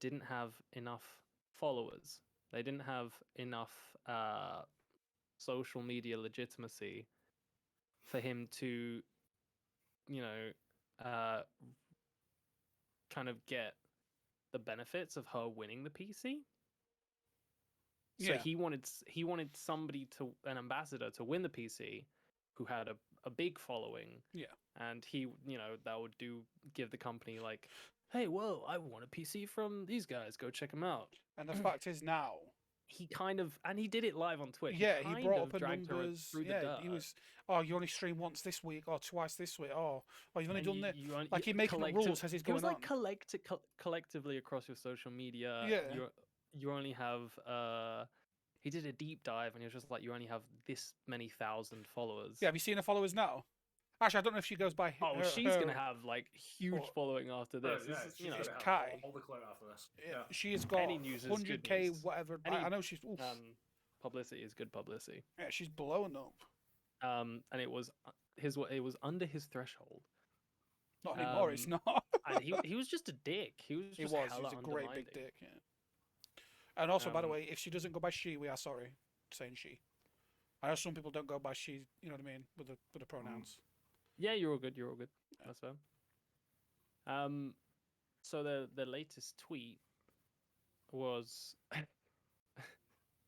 didn't have enough followers. They didn't have enough social media legitimacy for him to, you know, kind of get the benefits of her winning the PC. So Yeah. he wanted somebody to, an ambassador, to win the PC who had a big following. Yeah. And he, you know, that would give the company like, hey, whoa, I want a PC from these guys. Go check them out. And the fact is now, He kind of, and he did it live on Twitch. yeah, he kind brought of up a dragged her numbers. through the Yeah, he dirt. was. Oh, you only stream once this week, or twice this week. Oh, you've only And done that. you only- Like, he making up rules as he's It was going like on. collectively across your social media. Yeah. You only have he did a deep dive, and he was just like, you only have this many thousand followers. Yeah, have you seen her followers now? Actually, I don't know if she goes by. Oh, she's gonna have like huge What? following after this. Yeah, This is, she's you know, gonna have Kai. all the clout after this. Yeah, Yeah. she's got Any news is good 100K, news. whatever. Any, I know she's. Oof. Publicity is good publicity. Yeah, she's blowing up. And it was it was under his threshold. Not anymore. It's not. And he was just a dick. He was He just was. hella He's a great big undermining. dick. Yeah. And also, by the Um, way, if she doesn't go by she, we are sorry saying she. I know some people don't go by she. You know what I mean with the pronouns. Yeah, you're all good. You're all good. That's fair. So the latest tweet was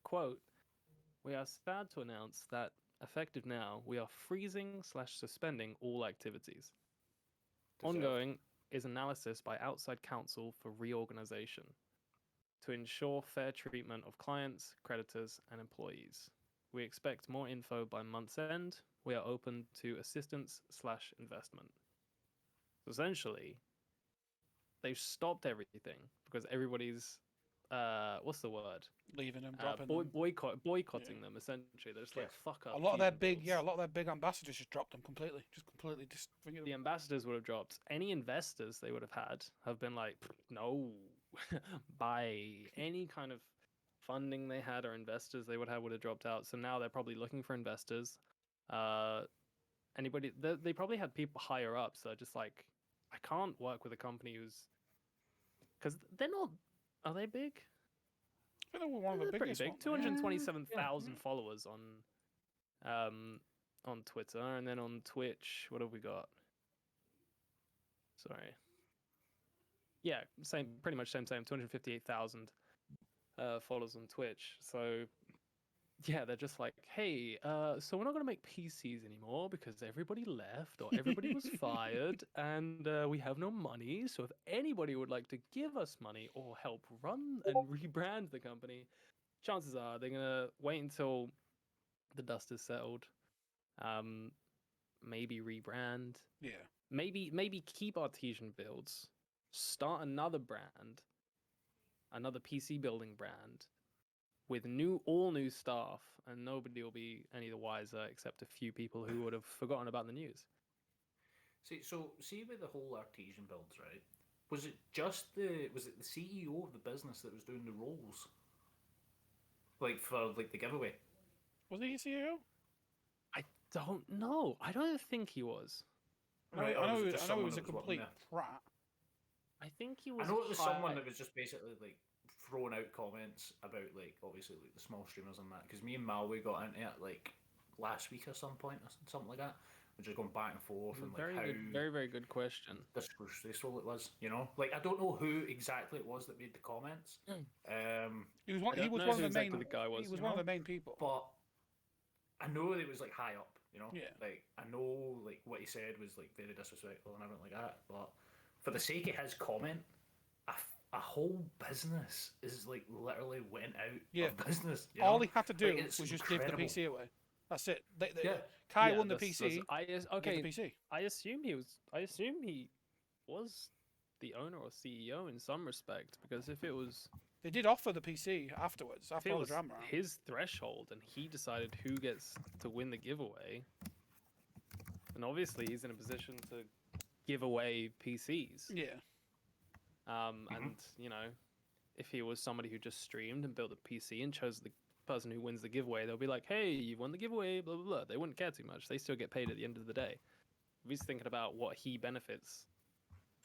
quote, "We are sad to announce that effective now, we are freezing/suspending all activities. Ongoing is analysis by outside counsel for reorganization to ensure fair treatment of clients, creditors, and employees. We expect more info by month's end. We are open to assistance/investment." So essentially, they've stopped everything because everybody's what's the word? Leaving them, dropping them. Boycotting them. Essentially, they're just like, fuck up. A lot of their fusion big, builds. a lot of their big ambassadors just dropped them completely. Just completely forget The them. ambassadors would have dropped. Any investors they would have had have been like, no, by any kind of funding they had or investors they would have dropped out. So now they're probably looking for investors. Anybody they probably had people higher up. So just like, I can't work with a company who's because they're not. Are they big? I think we're one of the They're pretty biggest big. ones. 227,000 followers on Twitter, and then on Twitch, what have we got? Sorry. Yeah, pretty much same. 258,000 followers on Twitch. So yeah, they're just like, hey, so we're not gonna make PCs anymore because everybody left or everybody was fired, and we have no money. So if anybody would like to give us money or help run and rebrand the company, chances are they're gonna wait until the dust is settled. Maybe rebrand. Yeah. Maybe keep Artesian builds, start another brand, another PC building brand with all new staff, and nobody will be any the wiser except a few people who would have forgotten about the news. See with the whole Artesian builds, right? Was it the CEO of the business that was doing the roles? Like for like the giveaway? Was he CEO? I don't know. I don't think he was. Right, I or know, was it he just was someone a that was working complete there? prat. I think he was. I know it was someone that was just basically like throwing out comments about like obviously like the small streamers and that, because me and Malway got into it like last week or some point or something like that. We're just going back and forth and like how very good question. disgraceful it was, you know. Like I don't know who exactly it was that made the comments. He was one. I He don't was know one who of the main. exactly the guy was, He was you one of know? the main people. But I know it was like high up, you know. Yeah. Like I know like what he said was like very disrespectful and everything like that. But for the sake of his comment, a whole business is like literally went out of business. You All know? he had to do Like, was it's just give the incredible. PC away. That's it. Yeah. Kai Yeah, won the that's- PC. okay, Give the PC. I assume he was the owner or CEO in some respect, because if it was They did offer the PC afterwards, if after it all the was drama. his threshold and he decided who gets to win the giveaway, then obviously he's in a position to give away PCs. Yeah. And you know, if he was somebody who just streamed and built a PC and chose the person who wins the giveaway, they'll be like, hey, you won the giveaway, blah blah blah. They wouldn't care too much. They still get paid at the end of the day. If he's thinking about what he benefits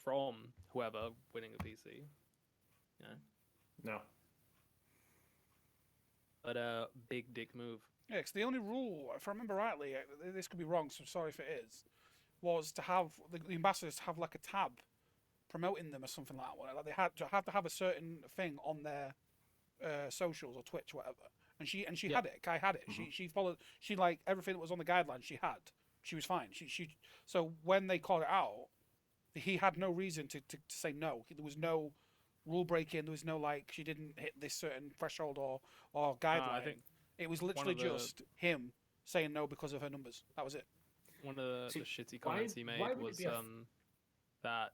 from whoever winning a PC, you know. No. But big dick move. Yeah, because the only rule, if I remember rightly, this could be wrong, so sorry if it is, was to have the ambassadors to have like a tab promoting them or something like that. Like they had to have a certain thing on their socials or Twitch, whatever. And she had it. Kai had it. She followed. She like everything that was on the guidelines. She had. She was fine. She. So when they called it out, he had no reason to say no. There was no rule breaking. There was no like she didn't hit this certain threshold or guideline. I think it was literally just him saying no because of her numbers. That was it. one of the See, shitty why- comments he made why would it was be a- that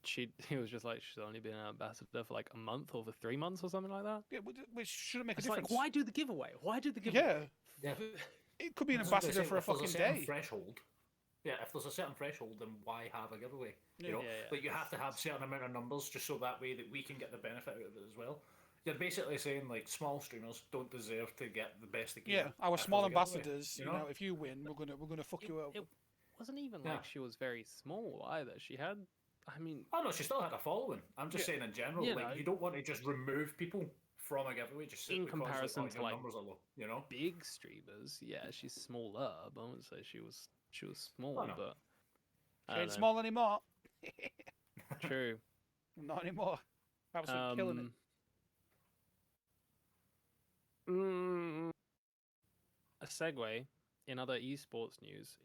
he was just like, she's only been an ambassador for like a month or for 3 months or something like that. Yeah, which shouldn't make a It's difference. like, why do the giveaway? Why do the giveaway? Yeah, Yeah. it could be an That's what they ambassador say, for a if there's fucking certain day. threshold. Yeah, if there's a certain threshold, then why have a giveaway? Yeah. You know, Yeah. like you have to have certain amount of numbers just so that way that we can get the benefit out of it as well. You're basically saying like small streamers don't deserve to get the best of gear. Yeah, our if small there's a giveaway, ambassadors. you You know? know, if you win, we're gonna fuck you up. It wasn't even Yeah. like she was very small either. She had, I mean, Oh no, she still had a following. I'm just saying in general, You like know. you don't want to just remove people from a giveaway just In because comparison like, to, your like, numbers are low. You know? big streamers. Yeah, she's smaller. But I wouldn't say she was small, Oh, no. but She I don't ain't know. small anymore. True. Not anymore. Absolutely killing it. Mm, a segue in other esports news.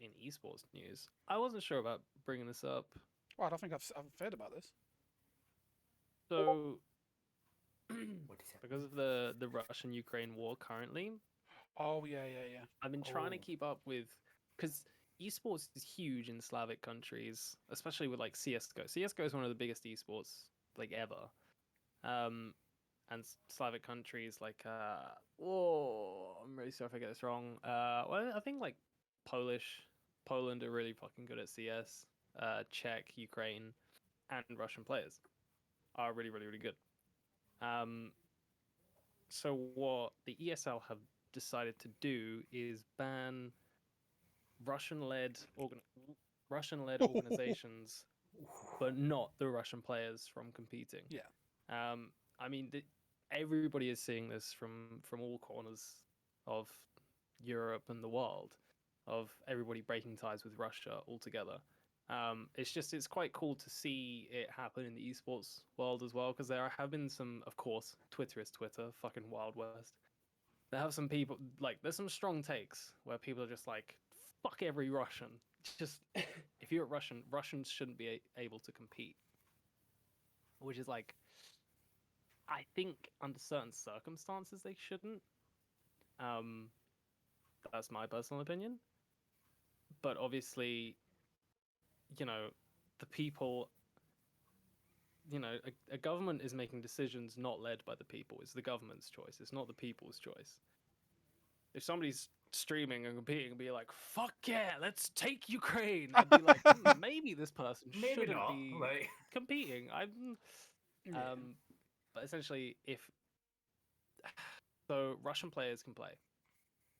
I wasn't sure about bringing this up. Well, I don't think I've heard about this. So, What is it? because of the Russian-Ukraine war currently, Oh yeah. I've been trying to Oh. keep up with, because esports is huge in Slavic countries, especially with like CS:GO. CS:GO is one of the biggest esports like ever. And Slavic countries like I'm really sorry if I get this wrong. Well, I think like Poland are really fucking good at CS. Czech, Ukraine, and Russian players are really, really, really good. So what the ESL have decided to do is ban Russian-led organizations, but not the Russian players from competing. Yeah. I mean, everybody is seeing this from all corners of Europe and the world, of everybody breaking ties with Russia altogether. It's quite cool to see it happen in the esports world as well, because there have been some, of course, Twitter is Twitter, fucking Wild West. There have some people, like, there's some strong takes where people are just like, fuck every Russian. Just, if you're a Russian, Russians shouldn't be able to compete. Which is like, I think under certain circumstances they shouldn't. That's my personal opinion. But obviously, you know, the people, a government is making decisions not led by the people. It's the government's choice. It's not the people's choice. If somebody's streaming and competing and be like, fuck yeah, let's take Ukraine, I'd be like, maybe this person Maybe shouldn't not. be Like, competing. Yeah. But essentially, so Russian players can play.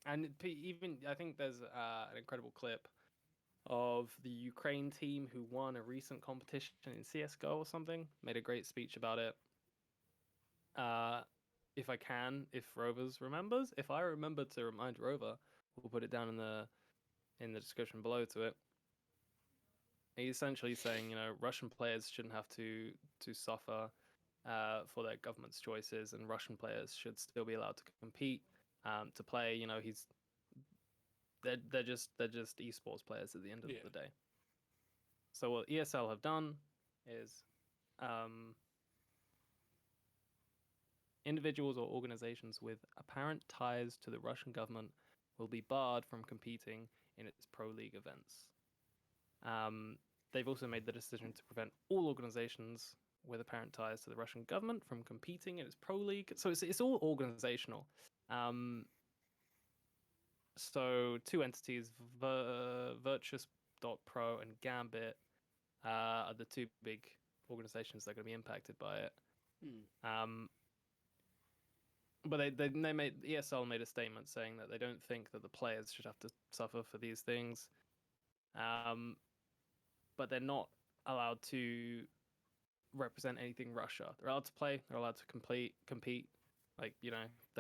And even, I think there's an incredible clip of the Ukraine team who won a recent competition in CS:GO or something, made a great speech about it. If Rovers remembers, if I remember to remind Rover, we'll put it down in the description below to it. He's essentially saying, Russian players shouldn't have to suffer for their government's choices, and Russian players should still be allowed to compete, to play. They're just esports players at the end of the day. So what ESL have done is individuals or organizations with apparent ties to the Russian government will be barred from competing in its pro league events. They've also made the decision to prevent all organizations with apparent ties to the Russian government from competing in its pro league. So it's all organizational. So two entities, Virtus.pro and Gambit, are the two big organizations that are going to be impacted by it. But ESL made a statement saying that they don't think that the players should have to suffer for these things. But they're not allowed to represent anything Russia. They're allowed to play. They're allowed to compete. Like, they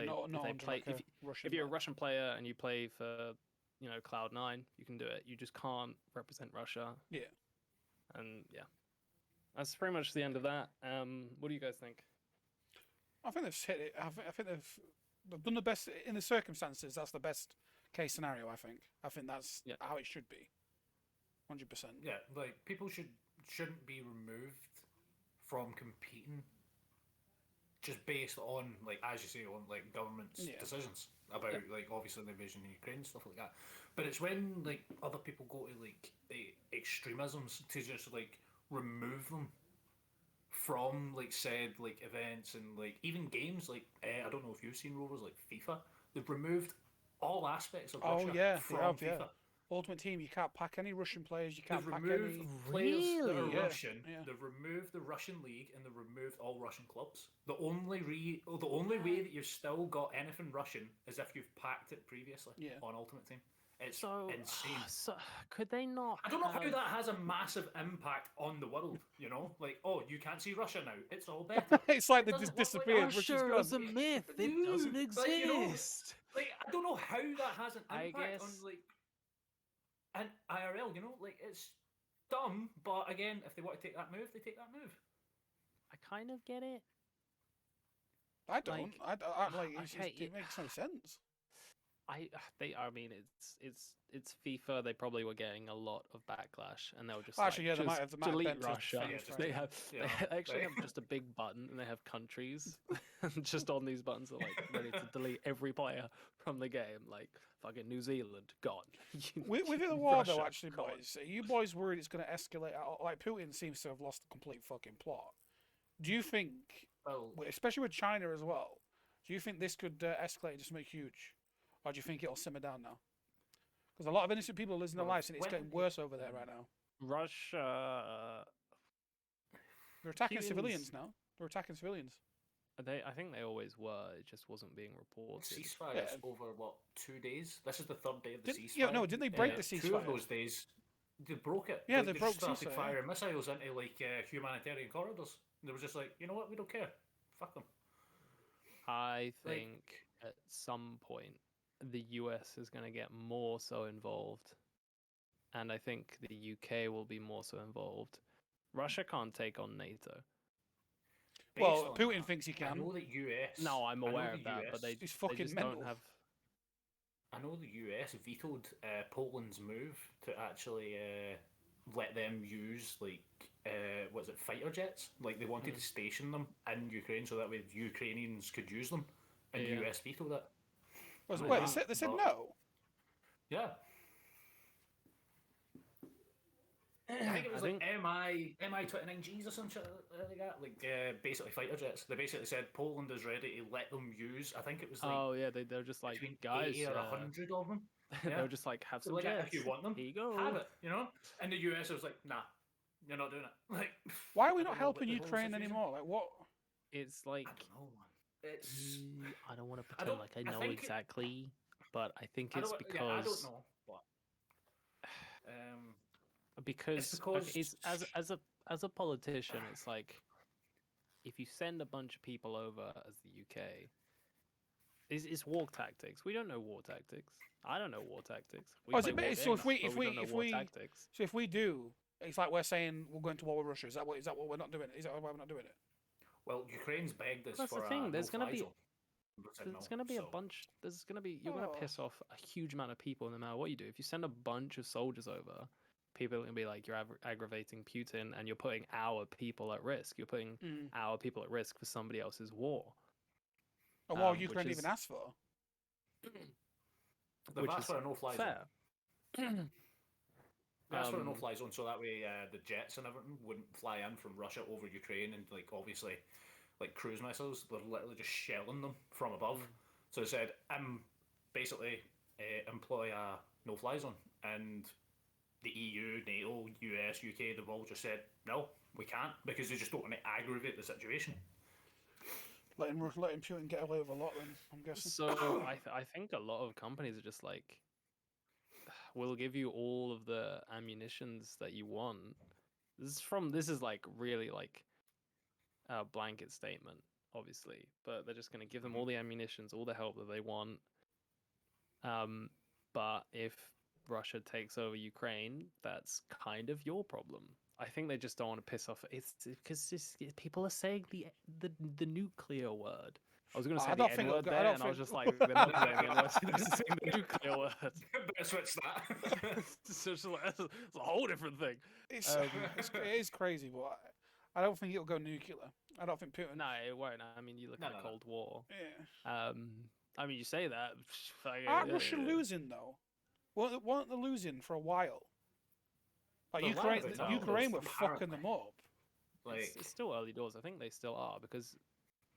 play. Like if you're a Russian player and you play for, Cloud9, you can do it. You just can't represent Russia. Yeah. And yeah, that's pretty much the end of that. What do you guys think? I think they've hit it. I think they've done the best in the circumstances. That's the best case scenario. I think that's how it should be. 100%. Yeah, like people shouldn't be removed from competing just based on, like, as you say, on like government's decisions about like obviously the invasion of Ukraine and stuff like that. But it's when like other people go to like the extremisms to just like remove them from like said like events and like even games like I don't know if you've seen Rovers like FIFA. They've removed all aspects of Oh Russia yeah, they from have. Yeah. FIFA. Ultimate Team, you can't pack any Russian players. You can't They've pack removed any. players that are Really? Yeah, Russian. yeah. They've removed the Russian league and they've removed all Russian clubs. The only way that you've still got anything Russian is if you've packed it previously Yeah. on Ultimate Team. It's So, insane. so could they not? I don't know how have- that has a massive impact on the world. You know, like oh, you can't see Russia now. It's all better. It's like It they doesn't just work like disappeared. that. Russia's Russia gone. is a myth. It Dude, doesn't like, you know, exist. Like I don't know how that has an I impact on guess- like an IRL. You know, like it's dumb. But again, if they want to take that move, they take that move. I kind of get it. I don't. Like, I'm like, okay, it makes no sense. I mean, it's FIFA. They probably were getting a lot of backlash, and they were just Actually, like, yeah, they might just have delete bent to Russia. fans, right? They have Yeah, they actually like- have just a big button, and they have countries, and just on these buttons are like ready to delete every player from the game. Like fucking New Zealand gone. Within the war, though, Russia, actually, gone. boys, are you boys worried it's going to escalate? Like Putin seems to have lost the complete fucking plot. Do you think, Well, especially with China as well, do you think this could escalate and just make huge, or do you think it'll simmer down now? Because a lot of innocent people are losing their Well, lives, and it's when- getting worse over there right now. Russia. They're attacking Putin's- civilians now. They're attacking civilians. I think they always were. It just wasn't being reported. ceasefire Yeah. is over what 2 days? This is the third day of the Did- ceasefire. yeah, no, didn't they break the 2 ceasefire? of those days, they broke it. Yeah, Like, they just broke started ceasefire, yeah. firing missiles into like humanitarian corridors. They were just like, you know what, we don't care. Fuck them. I Like- think at some point the US is going to get more so involved, and I think the UK will be more so involved. Russia can't take on NATO. Well, Based on Putin that, thinks he I can. know that US. No, I'm I know aware the of that, but they, US He's they fucking just mental. don't have. I know the US vetoed Poland's move to actually let them use like what is it, fighter jets? Like they wanted to station them in Ukraine so that way Ukrainians could use them, and Yeah. the US vetoed it. Wait, Like they said but- no. Yeah. I think it was I like Mi-29Gs or some shit like that. Like basically fighter jets. They basically said Poland is ready to let them use. I think it was like Oh yeah, they're just like between guys. 80 or 100 of them. They yeah. were just like have So some like, jets. if you want them, Here you go. have it. You know. And the US was like, nah, you're not doing it. Like, Why are we I not don't know what helping the whole Ukraine situation- anymore? Like what? It's like I don't know, man. It's I don't want to I pretend don't- like I I know think it- exactly, but I think I it's don't, because yeah, I don't know, but because because- it's as a politician, it's like if you send a bunch of people over as the UK, it's war tactics. We don't know war tactics. I don't know war tactics. We Oh, is play it war ba- so if games, we- but don't know if war we- tactics. So if we do, it's like we're saying we're going to war with Russia. Is that what we're not doing? Is that why we're not doing it? well, Ukraine's begged us That's the for thing, a there's gonna no-fly be- zone. We said There's no, gonna be a so- bunch. There's gonna be. You're gonna Oh. piss off a huge amount of people no matter what you do. If you send a bunch of soldiers over, people are gonna be like, you're aggravating Putin, and you're putting our people at risk. You're putting our people at risk for somebody else's war. A war which Ukraine even is- asked for. They've which asked is for a no-fly zone. fair. They asked for a Um, no-fly zone so that way the jets and everything wouldn't fly in from Russia over Ukraine and like obviously like cruise missiles. They're literally just shelling them from above. So they said, basically employ a no-fly zone, and the EU, NATO, US, UK, they've all just said no, we can't because they just don't want to aggravate the situation. Letting Putin get away with a lot. Then I'm guessing. So I think a lot of companies are just like, we'll give you all of the ammunitions that you want. This is like really like a blanket statement, obviously, but they're just going to give them all the ammunitions, all the help that they want. But if Russia takes over Ukraine, that's kind of your problem. I think they just don't want to piss off. It's because people are saying the nuclear word. I was going to say I the don't think N word it'll go- I there, don't and I was think- just like, they're not saying the N word, they're just saying the nuclear word. Better switch that. It's just like, it's a whole different thing. It's, it is crazy, but I don't think it'll go nuclear. I don't think Putin. No, it won't. I mean, you look at the No. Cold War. Yeah. I mean, you say that. fucking- Aren't Russia losing though? Weren't they losing for a while? Like They're Ukraine, lying about that. Ukraine were Apparently. fucking them up. Like, it's still early doors. I think they still are because,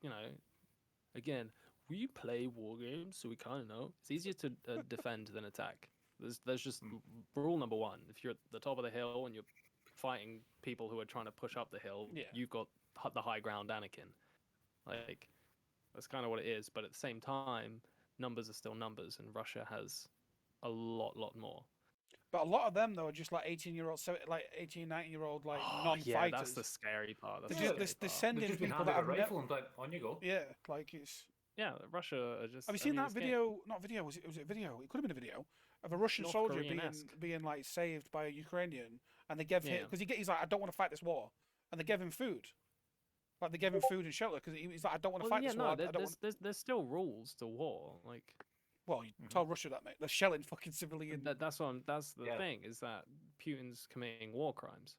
you know, again, we play war games, so we kind of know. It's easier to defend than attack. There's just rule number one. If you're at the top of the hill and you're fighting people who are trying to push up the hill, Yeah. you've got the high ground, Anakin. Like, that's kind of what it is. But at the same time, numbers are still numbers, and Russia has a lot more. But a lot of them though are just like 18-year-old, like 18, 19-year-old like non-fighters. Yeah, that's the scary part. That's They're the just scary they're part. sending they've just been people handed that a have rifle and like, on you go. Yeah, like it's. Yeah, Russia are just. Have you I seen mean, that this game- video? Not video. Was it a video? It could have been a video of a Russian North soldier being Korean-esque. like saved by a Ukrainian, and they gave him Yeah. because he's like, I don't want to fight this war, and they gave him food. Like they gave him food and shelter because he's like, I don't want to Well, fight yeah, this war. no, I don't want. there's still rules to war. Like Well, you tell Russia that, mate. They're shelling fucking civilian. that's the Yeah. thing is that Putin's committing war crimes.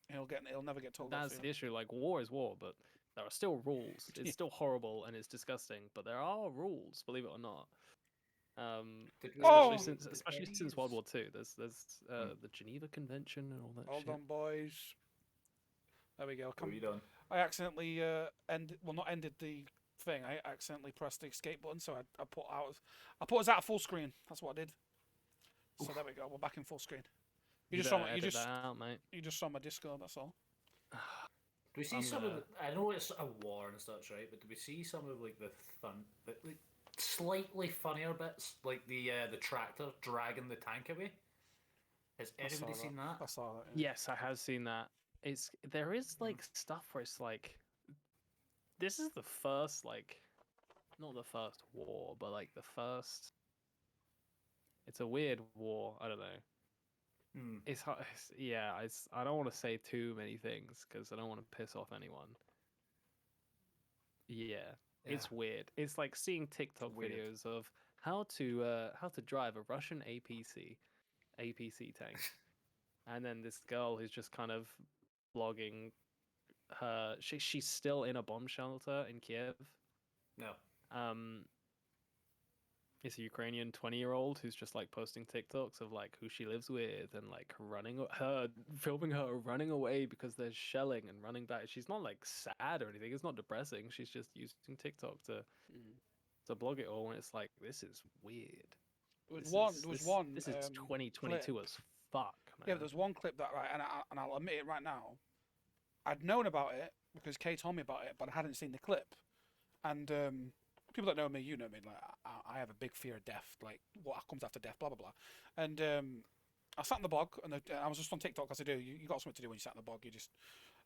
He'll never get told off. That's the issue. Like war is war, but there are still rules. Yeah. It's still horrible and it's disgusting, but there are rules, believe it or not. Did we- Oh! Especially since World War II. There's the Geneva Convention and all that Hold shit. on, boys. There we go. What are you doing? I accidentally not ended the thing. I accidentally pressed the escape button, so I put us out of full screen. That's what I did. So there we go. We're back in full screen. You just better saw my, edit that out, mate. you just saw my Discord. That's all. Do we see I'm some gonna- of the, I know it's a war and such, right? But do we see some of like the like slightly funnier bits, like the tractor dragging the tank away? Has I saw anybody seen that? I saw that. Yeah. Yes, I have seen that. There is like stuff where it's like this is the first like not the first war, but like the first it's a weird war, I don't know. Hmm. It's hard, yeah, I don't want to say too many things because I don't want to piss off anyone. Yeah, it's weird. It's like seeing TikTok Weird. videos of how to drive a Russian APC tank. And then this girl who's just kind of vlogging her. She's still in a bomb shelter in Kiev. No. It's a Ukrainian 20-year-old who's just like posting TikToks of like who she lives with and like filming her running away because there's shelling and running back. She's not like sad or anything. It's not depressing. She's just using TikTok to blog it all, and it's like this is weird. There was one. This is 2022 clip. as fuck, man. Yeah, but there's one clip that and I'll admit it right now. I'd known about it because Kay told me about it, but I hadn't seen the clip. And people that know me, you know me. Like I have a big fear of death. Like what comes after death, blah blah blah. And I sat in the bog, and I was just on TikTok as I do. You got something to do when you sat in the bog. You just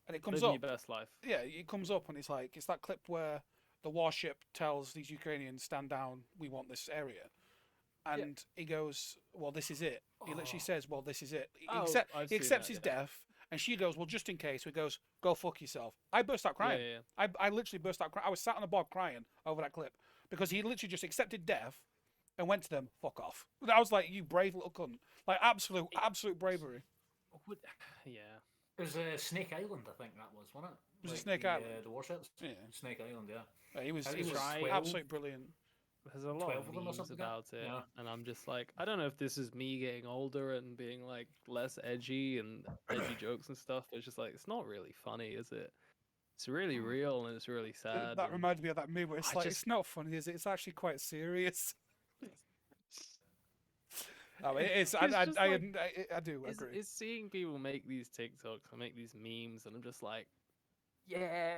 and it comes Living up. your best life. Yeah, it comes up, and it's that clip where the warship tells these Ukrainians, "Stand down. We want this area." And he goes, "Well, this is it." He literally says, "Well, this is it." He I've he seen accepts that, his yeah. death, and she goes, "Well, just in case." So he goes, "Go fuck yourself." I burst out crying. Yeah. I literally burst out crying. I was sat on the bog crying over that clip because he literally just accepted death and went to them, "Fuck off." And I was like, "You brave little cunt!" Like absolute bravery. Yeah. It was Snake Island, I think that was, wasn't it? Was it Like Snake the, Island? The warships? Yeah. Snake Island, yeah. He was How do you try- absolutely brilliant. There's a lot 12 of of them or memes something? about it, Yeah. and I'm just like, I don't know if this is me getting older and being like less edgy and edgy jokes and stuff. But it's just like it's not really funny, is it? It's really real and it's really sad. That and- reminded me of that meme where it's I like, just- it's not funny, is it? It's actually quite serious. Oh, it is. I It's just like- do It's, agree. it's seeing people make these TikToks and make these memes, and I'm just like, yeah,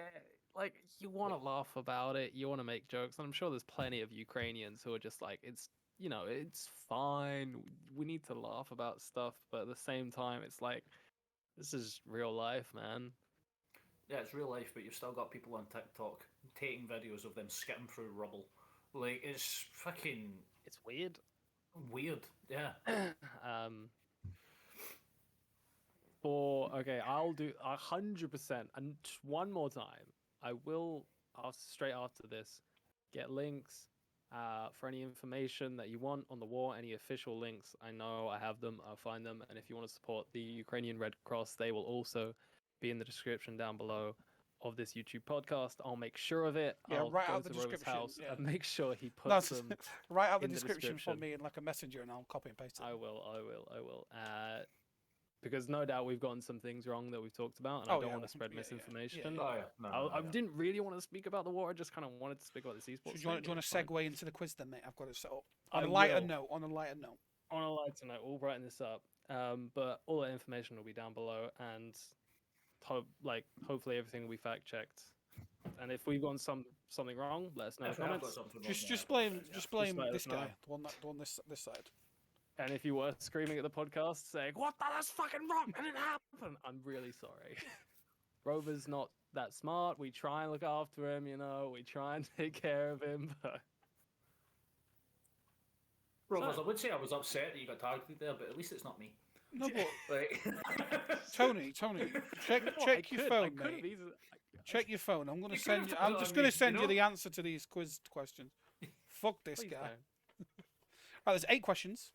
like you want to laugh about it, you want to make jokes, and I'm sure there's plenty of Ukrainians who are just like, it's it's fine. We need to laugh about stuff, but at the same time, it's like this is real life, man. Yeah, it's real life, but you've still got people on TikTok taking videos of them skipping through rubble. Like, it's fucking It's weird. weird. Yeah. I'll do 100%, and one more time, I will straight after this get links for any information that you want on the war, any official links. I know I have them. I'll find them, and if you want to support the Ukrainian Red Cross, they will also be in the description down below of this YouTube podcast. I'll make sure of it. Yeah, I'll write go out to the Rover's description, house yeah. and make sure he puts That's them. write out the in the description for description. me in like a messenger, and I'll copy and paste it. I will. because no doubt we've gotten some things wrong that we've talked about, and I Oh, don't yeah, want to spread yeah, yeah, misinformation. Oh yeah, no, I yeah. didn't really want to speak about the war. I just kind of wanted to speak about this esports. Do you want to thing, but segue into the quiz then, mate? I've got it set up. I On a lighter will. note. On a lighter note. On a lighter note, we'll brighten this up. But all that information will be down below, and hopefully everything will be fact checked. And if we've gotten something wrong, let us know in the If we have got comments. something wrong, Just yeah, blame let this us know. guy, the one this side. And if you were screaming at the podcast saying, "What? That's fucking wrong! It didn't happen!" I'm really sorry. Rover's not that smart. We try and look after him, you know. We try and take care of him, but Rovers, So- I would say I was upset that you got targeted there, but at least it's not me. No, but Like, Tony, check your phone, mate. Check your phone. I'm gonna You send could've you. put I'm it just on gonna me, send you you know? the answer to these quiz questions. Fuck this Please guy. don't. Right, there's 8 questions,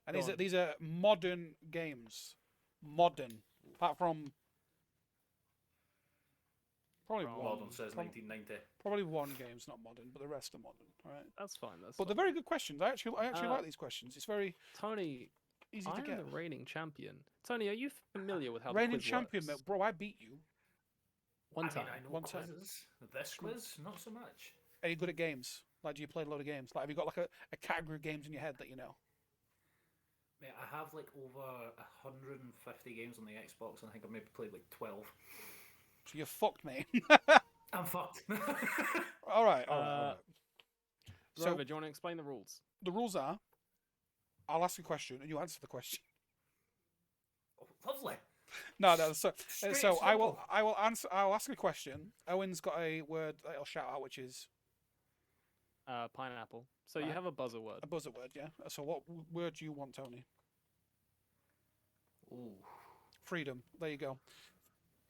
and Go on. these are modern games. Modern, apart from probably From- one. Walden says prob- 1990. Probably one game's not modern, but the rest are modern. All right. That's fine. That's But they're fine. very good questions. I actually like these questions. It's very Tony, easy I to am get. the reigning champion. Tony, are you familiar with how the Reigning quiz champion, works? mate. Bro, I beat you. One I time. mean, I know One time. quizzes. This quiz, not so much. Are you good at games? Like, do you play a load of games? Like, have you got like a category of games in your head that you know? Mate, I have like over 150 games on the Xbox, and I think I've maybe played like 12. So you're fucked, mate. I'm fucked. all right. So Rover, do you want to explain the rules? the rules are: I'll ask a question and you answer the question. Oh, lovely. No. So Straight so and I will simple. I will answer. I'll ask a question. Owen's got a word that he'll shout out, which is Pineapple. So you Right. have a buzzer word. a buzzer word. Yeah. So what word do you want, Tony? Ooh. Freedom. There you go.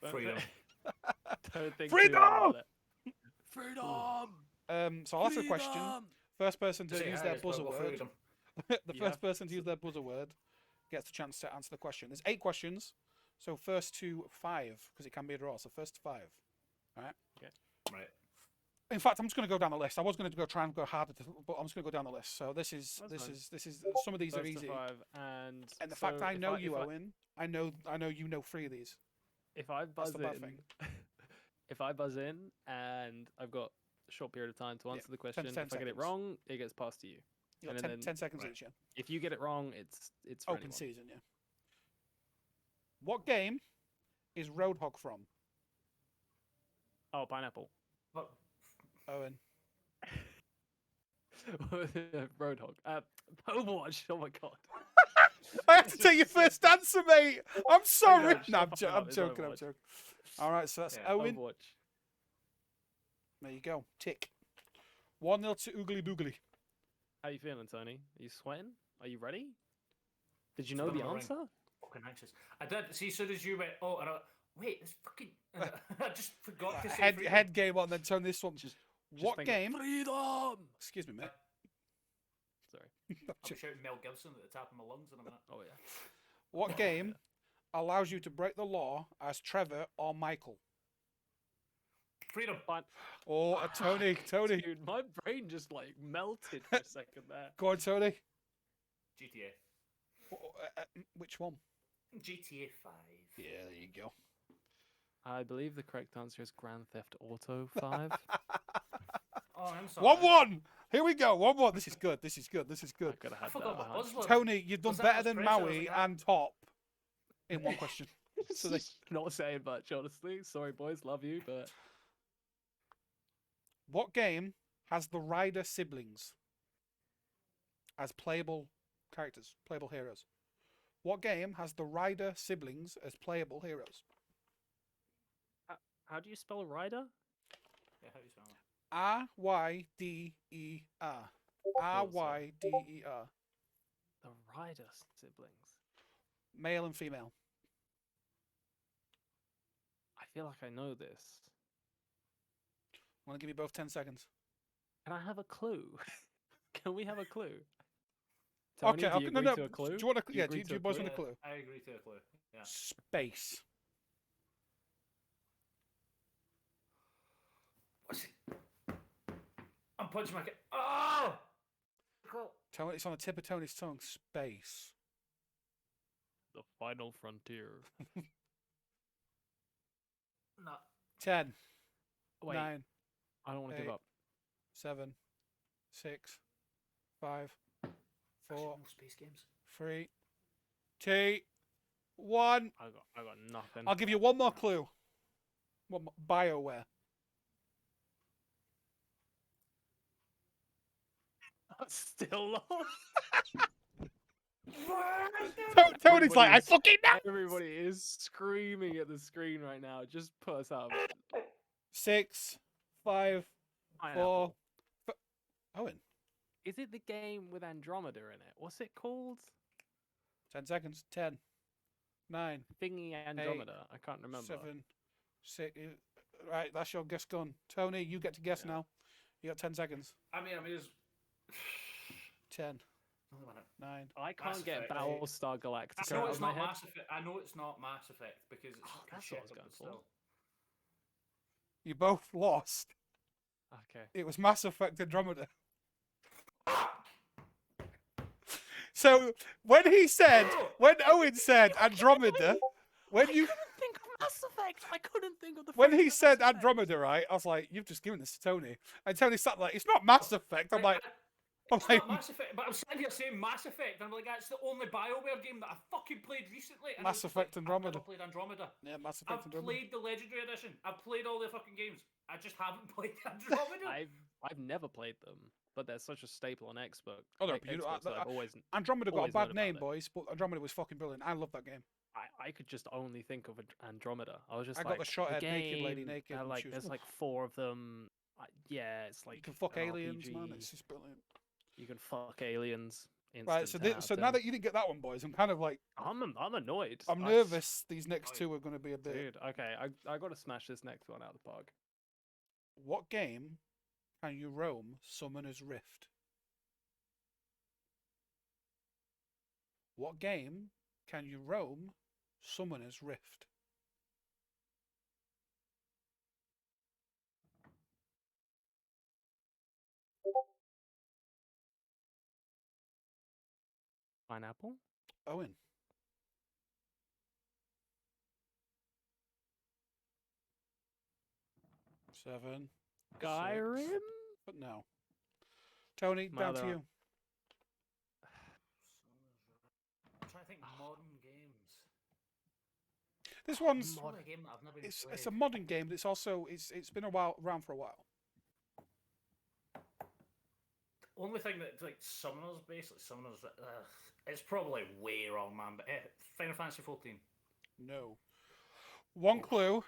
Don't Freedom. Don't think Freedom! too hard about it. Freedom! So I'll ask a question. Freedom! First person to Say use hi, their it's about buzzer word. freedom. The You first have person to use their buzzer word gets the chance to answer the question. There's 8 questions, so first to 5 because it can be a draw. So first to 5. All right. Right. In fact, I'm just going to go down the list. I was going to go try and go harder, but I'm just going to go down the list. So this is some of these First are to easy. 5, and And the fact so I if know if you, Owen, I know you know 3 of these. If I buzz the bad in, thing. if I buzz in and I've got a short period of time to answer the 10 question, if I get it seconds. wrong, it gets passed to you. You got And 10, then- 10 seconds right. each. Yeah. If you get it wrong, it's for Open anyone. season. Yeah. What game is Roadhog from? Oh, pineapple. But Owen. Roadhog. Overwatch. Oh my god. I have to take your first answer, mate. I'm sorry. shut No, the fuck I'm up, it's joking. I'm Overwatch. joking. All right, so that's Yeah, Owen. Overwatch. There you go. Tick. 1-0 to Oogly Boogly. How you feeling, Tony? Are you sweating? Are you ready? Did you know Fill in the the ring. answer? fucking anxious. I did. See, as soon as you went, oh, and I, wait, it's fucking. And I just forgot to say freedom. Head game on, then turn this one. Just What think, game? Freedom. Excuse me, mate. Sorry. I'll be shouting Mel Gibson at the top of my lungs in a minute. Oh yeah. What game allows you to break the law as Trevor or Michael? Freedom. Fine. Oh, Tony. Dude, my brain just like melted for a second there. Go on, Tony. GTA. Which one? GTA 5. Yeah, there you go. I believe the correct answer is Grand Theft Auto 5. Oh, I'm sorry. 1-1. Here we go. 1-1. This is good. This is good. This is I good. could have I had forgot that. what Buzz was. Tony, you've done Was that better was than pressure? I was Maui like, ah. and Top in one question. So they, Not saying much, honestly. Sorry, boys. Love you, but what game has the Ryder siblings as playable characters, playable heroes? What game has the Ryder siblings as playable heroes? how do you spell rider? Yeah, how do you spell that? R-Y-D-E-R. R-Y-D-E-R. The Ryder siblings. Male and female. I feel like I know this. I'm going to give you both 10 seconds. Can I have a clue? Can we have a clue? Tony, Okay, do you no, agree no. to a clue? Do you want a, Do you yeah, agree do to you a boys clue? want a clue? I agree to a clue. Yeah. Space. What's it? I'm punching my kid. Oh! Cool. Tony, it's on the tip of Tony's tongue. Space. The final frontier. No. 10, Wait, 9, I don't want to give 8, up. 7, 6, 5, Actually, 4, no space games. 3, 2, 1. I got nothing. I'll give you one more clue. One more. BioWare. I'm still lost. Tony's like, I fucking know. Everybody is screaming at the screen right now. Just put us out. 6, 5, 4. Pineapple. Owen. Is it the game with Andromeda in it? What's it called? 10 seconds. 10, 9, Thingy Andromeda. I can't remember. 7, 6. Right, that's your guess gone. Tony, you get to guess now. You got 10 seconds. I mean, it's 10, Hold on a minute. 9. I can't Mass get Effect. Battlestar Galactica I know out it's of my not head. Mass Effect. I know it's not Mass Effect because it's fucking that's shit, what I was but going for. still. You both lost. Okay. It was Mass Effect Andromeda. So when Owen said Andromeda, when you couldn't think of Mass Effect. I couldn't think of the. when he phrase said Mass Effect. Andromeda, right? I was like, you've just given this to Tony, and Tony sat like, it's not Mass Effect. I'm like, It's not Mass Effect, but I'm sitting here saying Mass Effect, and I'm like, that's the only BioWare game that I fucking played recently. And Mass it's just Effect like, Andromeda. I've never played Andromeda. yeah, Mass Effect I've Andromeda. played the Legendary Edition. I've played all the fucking games. I just haven't played Andromeda. I've never played them, but they're such a staple on Xbox. Oh, they're Xbox beautiful. that I've always. Andromeda got a always known bad about name, it. boys, but Andromeda was fucking brilliant. I love that game. I could just only think of Andromeda. I was just I like, got the shot at game, naked lady naked. and like she was, there's like 4 of them. Yeah, it's like you can fuck an aliens, RPG. man. It's just brilliant. You can fuck aliens. Right, so instant now that you didn't get that one, boys, I'm kind of like, I'm annoyed. I'm nervous. These next two are going to be a bit. Dude, okay, I got to smash this next one out of the park. What game can you roam Summoner's Rift? What game can you roam Summoner's Rift? Pineapple? Owen. Seven. Skyrim? 6, but no. Tony, down to Mother. you. I'm trying to think modern games. This one's It's not a game that I've never even it's played. a modern game, but it's also it's been around for a while. Only thing that like Summoners basically Summoners. It's probably way wrong, man. But Final Fantasy 14. No. One clue.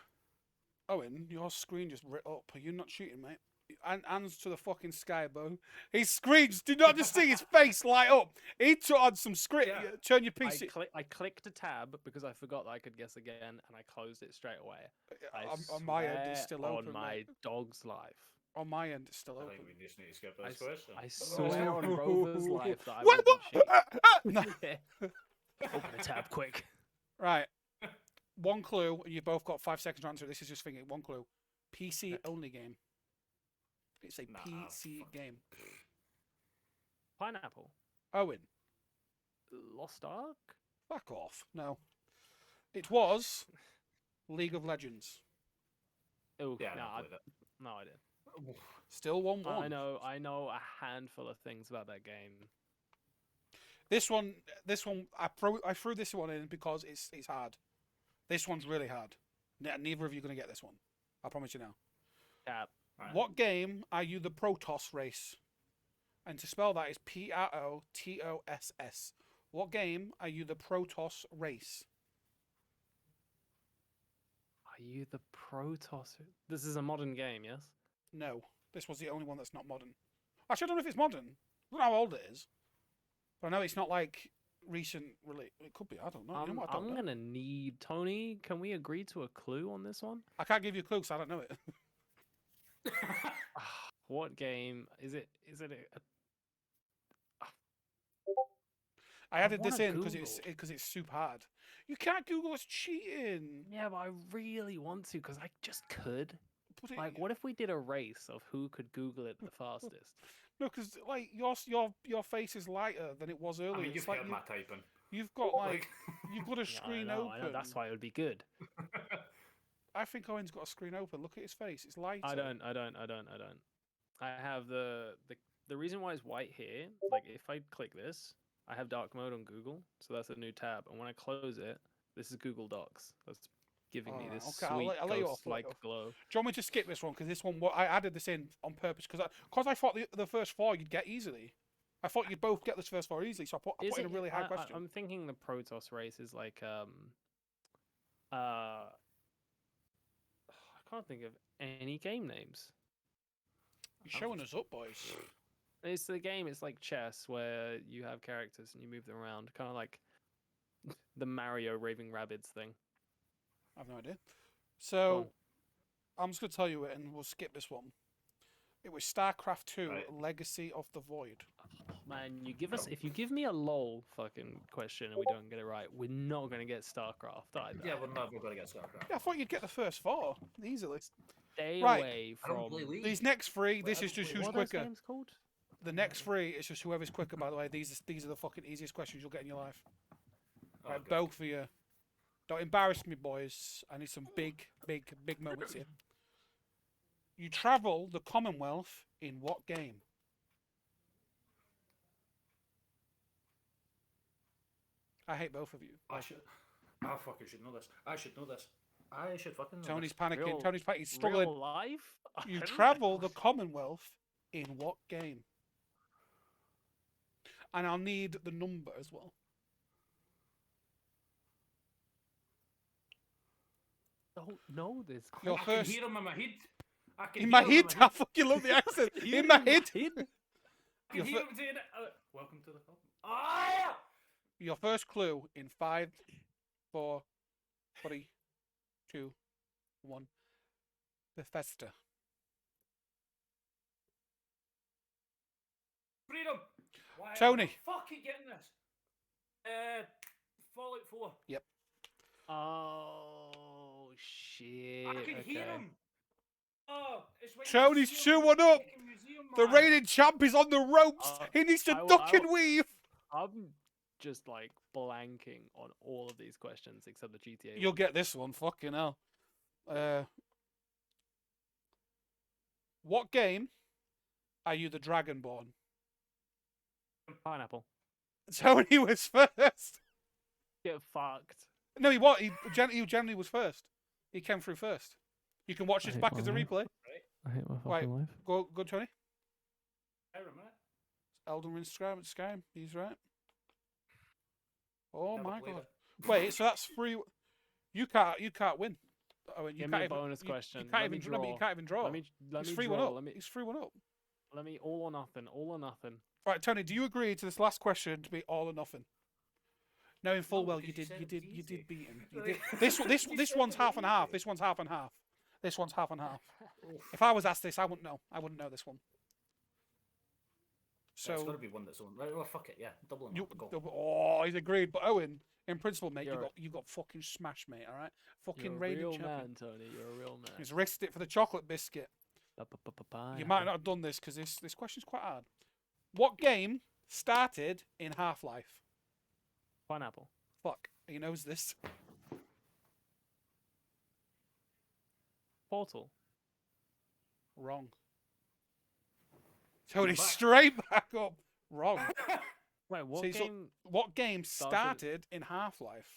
Owen, your screen just lit up. Are you not shooting, mate? And hands to the fucking sky, bro. His screens. Do not just see his face light up. He took on some script. Yeah. Turn your PC. I clicked a tab because I forgot that I could guess again, and I closed it straight away. I On my end, it's swear still open. on my mate. dog's life. On my end, it's still I open. think we just need to skip I, this s- question. I swear on Rover's life that I What? wasn't No. cheating. Open the tab quick. Right. One clue, and you've both got 5 seconds to answer. This is just thinking. One clue. PC only game. It's a Nah, PC fuck. game. Pineapple. Owen, Lost Ark? back off. No. It was League of Legends. Oh, Yeah, no, I played it. no, I didn't. Still 1-1. I know a handful of things about that game. This one, I threw this one in because it's hard. This one's really hard. Neither of you are going to get this one. I promise you now. Tab. Right. What game are you the Protoss race? And to spell that is Protoss. What game are you the Protoss race? Are you the Protoss? This is a modern game, yes? No. This was the only one that's not modern. Actually, I don't know if it's modern. I don't know how old it is. But I know it's not like recent release. It could be. I don't know. You know what? I don't I'm know. gonna need Tony. Can we agree to a clue on this one? I can't give you a clue because I don't know it. What game is it? Is it I added this wanna in because Google. it's super hard. You can't Google. It's cheating. Yeah, but I really want to because I just could. Put it, Like, what if we did a race of who could Google it the fastest? No, because like your face is lighter than it was earlier. I mean, you've it's like heard my typing. You've got like you've got a Yeah, screen I open. know, that's why it would be good. I think Owen's got a screen open. Look at his face. It's lighter. I don't. I have the reason why it's white here. Like if I click this, I have dark mode on Google, so that's a new tab. And when I close it, this is Google Docs. That's giving me Alright, this okay, sweet I'll let you off, ghost-like glow. Do you want me to skip this one? Because this one, I added this in on purpose because I thought the first 4 you'd get easily. I thought you'd both get this first 4 easily, so I put in a really high question. I'm thinking the Protoss race is like I can't think of any game names. You're showing us up, boys. It's the game. It's like chess, where you have characters and you move them around, kind of like the Mario Raving Rabbids thing. I have no idea. Go So, I'm just going to tell you it and we'll skip this one. It was StarCraft 2 Legacy of the Void. Man, if you give me a lol fucking question and we don't get it right, we're not gonna get StarCraft either. Yeah, we're never going to get StarCraft. Yeah, I thought you'd get the first 4 easily. Stay Right. away I don't from. play League. These next 3, this is just Wait, who's what are those quicker. games called? The next 3 is just whoever's quicker, by the way. These are the fucking easiest questions you'll get in your life. Oh, Right, God. both of you. Don't embarrass me, boys. I need some big moments here. You travel the Commonwealth in what game? I hate both of you. I fucking should know this. I should know this. I should fucking know Tony's this. panicking. Real- Tony's panicking. He's struggling. Real life? You travel the Commonwealth in what game? And I'll need the number as well. Don't know this. Your I first. can hear him in my head. I can In hear my him head, I fucking love the accent. Hear In my him in my head. head. I can Your hear fir- him saying it. Welcome to the club. Ah! Your first clue in 5, 4, 3, 2, 1. Bethesda. Freedom! Why Tony. am I fucking getting this? Fallout 4. Oh shit! I can hear okay. him. Oh, it's when Tony's you see him in 2-1 up. fucking museum, The man. reigning champ is on the ropes. He needs to duck and weave. I'm just like blanking on all of these questions except the GTA. You'll one. get this one. Fucking hell. What game are you the Dragonborn? Pineapple. Tony was first. Get fucked. No, he was. He generally was first. He came through first. You can watch this hate back my as a life. replay. I hate my fucking Right. life. Go, Tony. I remember. Elden Ring Skyrim. He's right. Oh Never my played god. it. Wait, so that's 3. You can't win. Oh, you Give can't me a even, bonus you question. can't Let even me remember. You draw. can't even draw. Let me He's draw. 3-1 up. Let me He's 3-1 up. all or nothing. All or nothing. Right, Tony. Do you agree to this last question to be all or nothing? Knowing full No, well because you you said it was you easy. did beat him. You Like, did. This you this said one's it was half and half. easy. This one's half and half. This one's half and half. If I was asked this, I wouldn't know. I wouldn't know this one. So it's So got to be one that's on. Right, well, fuck it. Yeah, double and you, go. oh, he's agreed. But Owen, in principle, mate, You're you got fucking smashed, mate. All right, fucking You're a reigning real champion. man, Tony. You're a real man. He's risked it for the chocolate biscuit. You might not have done this because this question's quite hard. What game started in Half-Life? Pineapple. Fuck, he knows this. Portal. Wrong. Tony, back. straight back up. Wrong. Wait, what See, so- game? What game Started- started in Half-Life?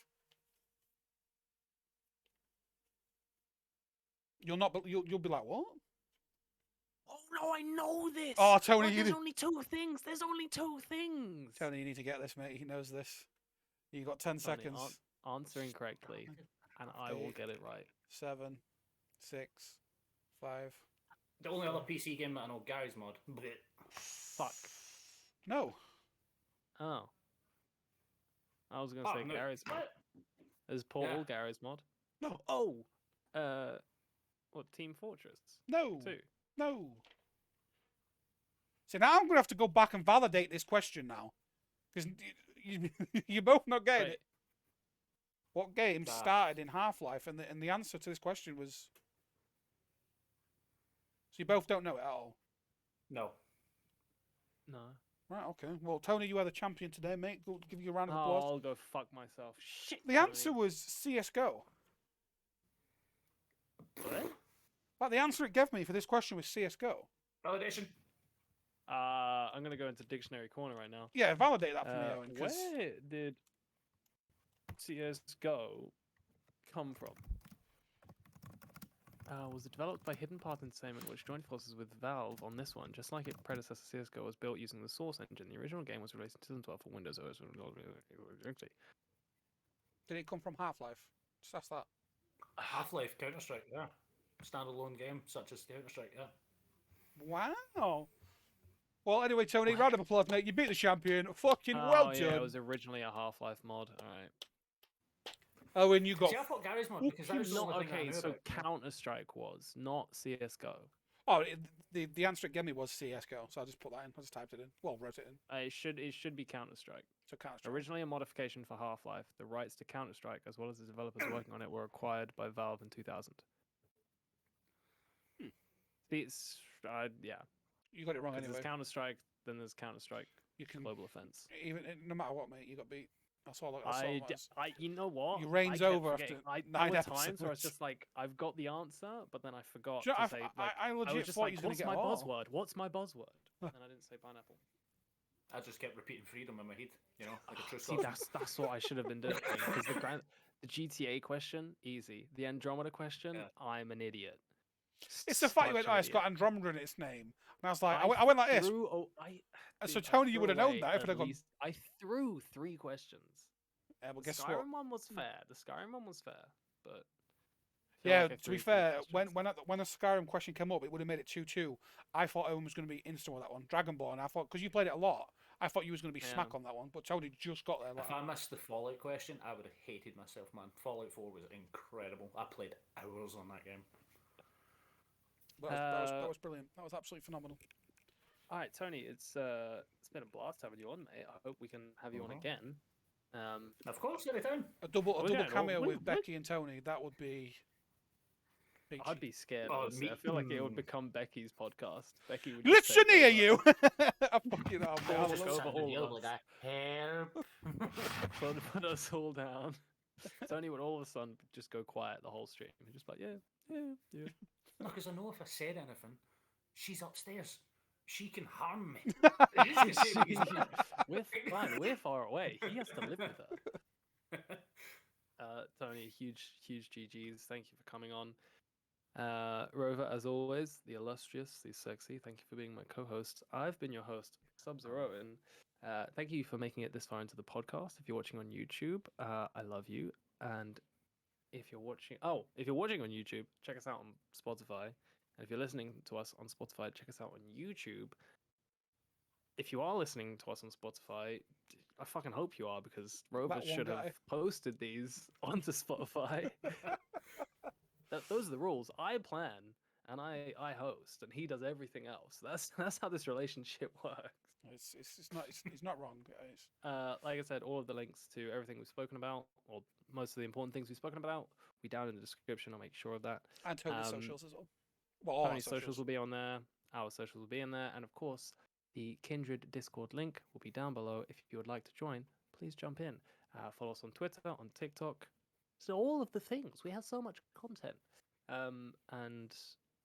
You'll not. You'll be like, what? Oh no, I know this. Oh, Tony, Like, you there's did- only 2 things. There's only 2 things. Tony, you need to get this, mate. He knows this. You got 10 Tony, seconds. answering correctly, and I will get it right. 7, 6, 5. The only other PC game that I know, Gary's mod. Fuck. No. Oh. I was gonna Oh, say no. Gary's mod. Is Portal Gary's mod? No. Oh. What? Team Fortress No. 2. No. See, now I'm gonna have to go back and validate this question now, because you both not getting Wait. it. What game Nah. started in Half-Life? And the answer to this question was. So you both don't know it at all. No. No. Right, okay. Well, Tony, you are the champion today, mate. Go give you a round of Oh, applause. I'll go fuck myself. Shit. The answer was CS:GO. What? Like, the answer it gave me for this question was CS:GO. Validation. I'm gonna go into dictionary corner right now. Yeah, validate that for me, Owen. 'Cause Where did CS:GO come from? Was it developed by Hidden Path Entertainment, which joined forces with Valve on this one? Just like its predecessor, CS:GO was built using the Source engine. The original game was released in 2012 for Windows OS. did it come from Half-Life? Just ask that. Half-Life, Counter-Strike, yeah. Standalone game, such as Counter-Strike, yeah. Wow. Well, anyway, Tony, round of applause, mate. You beat the champion. Fucking Oh, well yeah, done. it was originally a Half-Life mod. All right. Owen, you got. See, I thought Gary's mod, because that was the Not only thing I okay. knew So about. Counter-Strike was not CS:GO. Oh, the answer it gave me was CS:GO, so I just put that in. I just typed it in. Well, wrote it in. It should be Counter-Strike. So Counter-Strike. Originally a modification for Half-Life, the rights to Counter-Strike, as well as the developers working on it, were acquired by Valve in 2000. It's yeah. You got it wrong 'Cause anyway. There's Counter-Strike, then there's Counter-Strike You can Global Offense. even no matter what, mate. You got beat. That's all. That's all. You know what? You reigns I kept over forgetting. after There 9 were times where I was episodes. just like, I've got the answer, but then I forgot Do you know, to say. Like, I I legit was just thought like, you was going what's to get my all. buzzword? What's my buzzword? And I didn't say pineapple. I just kept repeating freedom in my head, you know, like a true See, Scotsman. that's what I should have been doing. Because the GTA question, easy. The Andromeda question, Yeah. I'm an idiot. It's the fact you went, Such oh, an it's got idiot. Andromeda in its name. And I was like, I went like this. And so Dude, I Tony, you threw would have known away that if at I'd have gone. least- I threw 3 questions. Yeah, well, The guess what? Skyrim one was fair. The Skyrim one was fair, but I feel Yeah, like I to threw be 3 fair, questions. when the Skyrim question came up, it would have made it 2-2. I thought Owen was going to be instant with that one. Dragonborn, I thought, because you played it a lot, I thought you was going to be Yeah. smack on that one. But Tony just got there. Like, If I missed the Fallout question, I would have hated myself, man. Fallout 4 was incredible. I played hours on that game. that was brilliant. That was absolutely phenomenal. All right, Tony, it's been a blast having you on, mate. I hope we can have you on again. Of course, anytime. A double Okay, cameo well, with Becky and Tony. That would be. Big I'd be scared. Oh, Honestly. I me- feel like it would become Becky's podcast. Becky would. just Listen take here, over. you! I fucking hell, I'll man. just Just over sat in all the of like us. a help. Put us all down. Tony would all of a sudden just go quiet the whole stream. He'd just like, yeah. No, because I know if I said anything, she's upstairs. She can harm me. She's gonna say what he's doing. We're fine. We're far away. He has to live with her. Tony, huge GGs. Thank you for coming on. Rover, as always, the illustrious, the sexy. Thank you for being my co-host. I've been your host, Sub-Zero, and thank you for making it this far into the podcast. If you're watching on YouTube, I love you. And if you're watching on YouTube, check us out on Spotify. And if you're listening to us on Spotify, check us out on YouTube. If you are listening to us on Spotify, I fucking hope you are, because Rover That one should guy. have posted these onto Spotify. Those are the rules. I plan and I host, and he does everything else. That's how this relationship works. It's not wrong. Like I said, all of the links to everything we've spoken about, or most of the important things we've spoken about, will be down in the description. I'll make sure of that. And Tony's socials as well. Well, all our Tony's socials will be on there. Our socials will be in there, and of course, the Kindred Discord link will be down below. If you would like to join, please jump in. Follow us on Twitter, on TikTok. So all of the things. We have so much content. And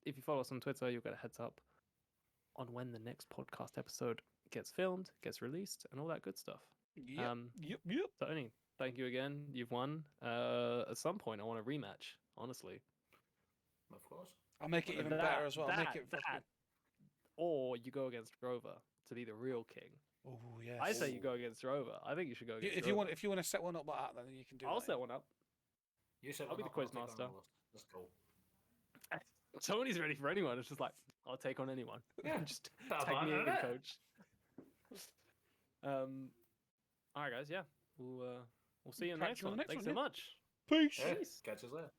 if you follow us on Twitter, you'll get a heads up on when the next podcast episode gets filmed, gets released, and all that good stuff. Yep. Tony, thank you again. You've won. At some point, I want a rematch, honestly. Of course. I'll make it even better as well. I'll make it fucking... Or you go against Rover to be the real king. Oh yes. I say you go against Rover. I think you should go against If Rover. you want to set one up like that, then you can do. I'll that. set one up. You said I'll be the quiz master. Let's go. Tony's ready for anyone. It's just like, I'll take on anyone. Yeah. Just That's tag me fine, in, innit? coach. All right, guys. Yeah, we'll see you in the Catch next you on one. the next Thanks one, so yeah. much. Peace. Yeah, Peace. catch us later.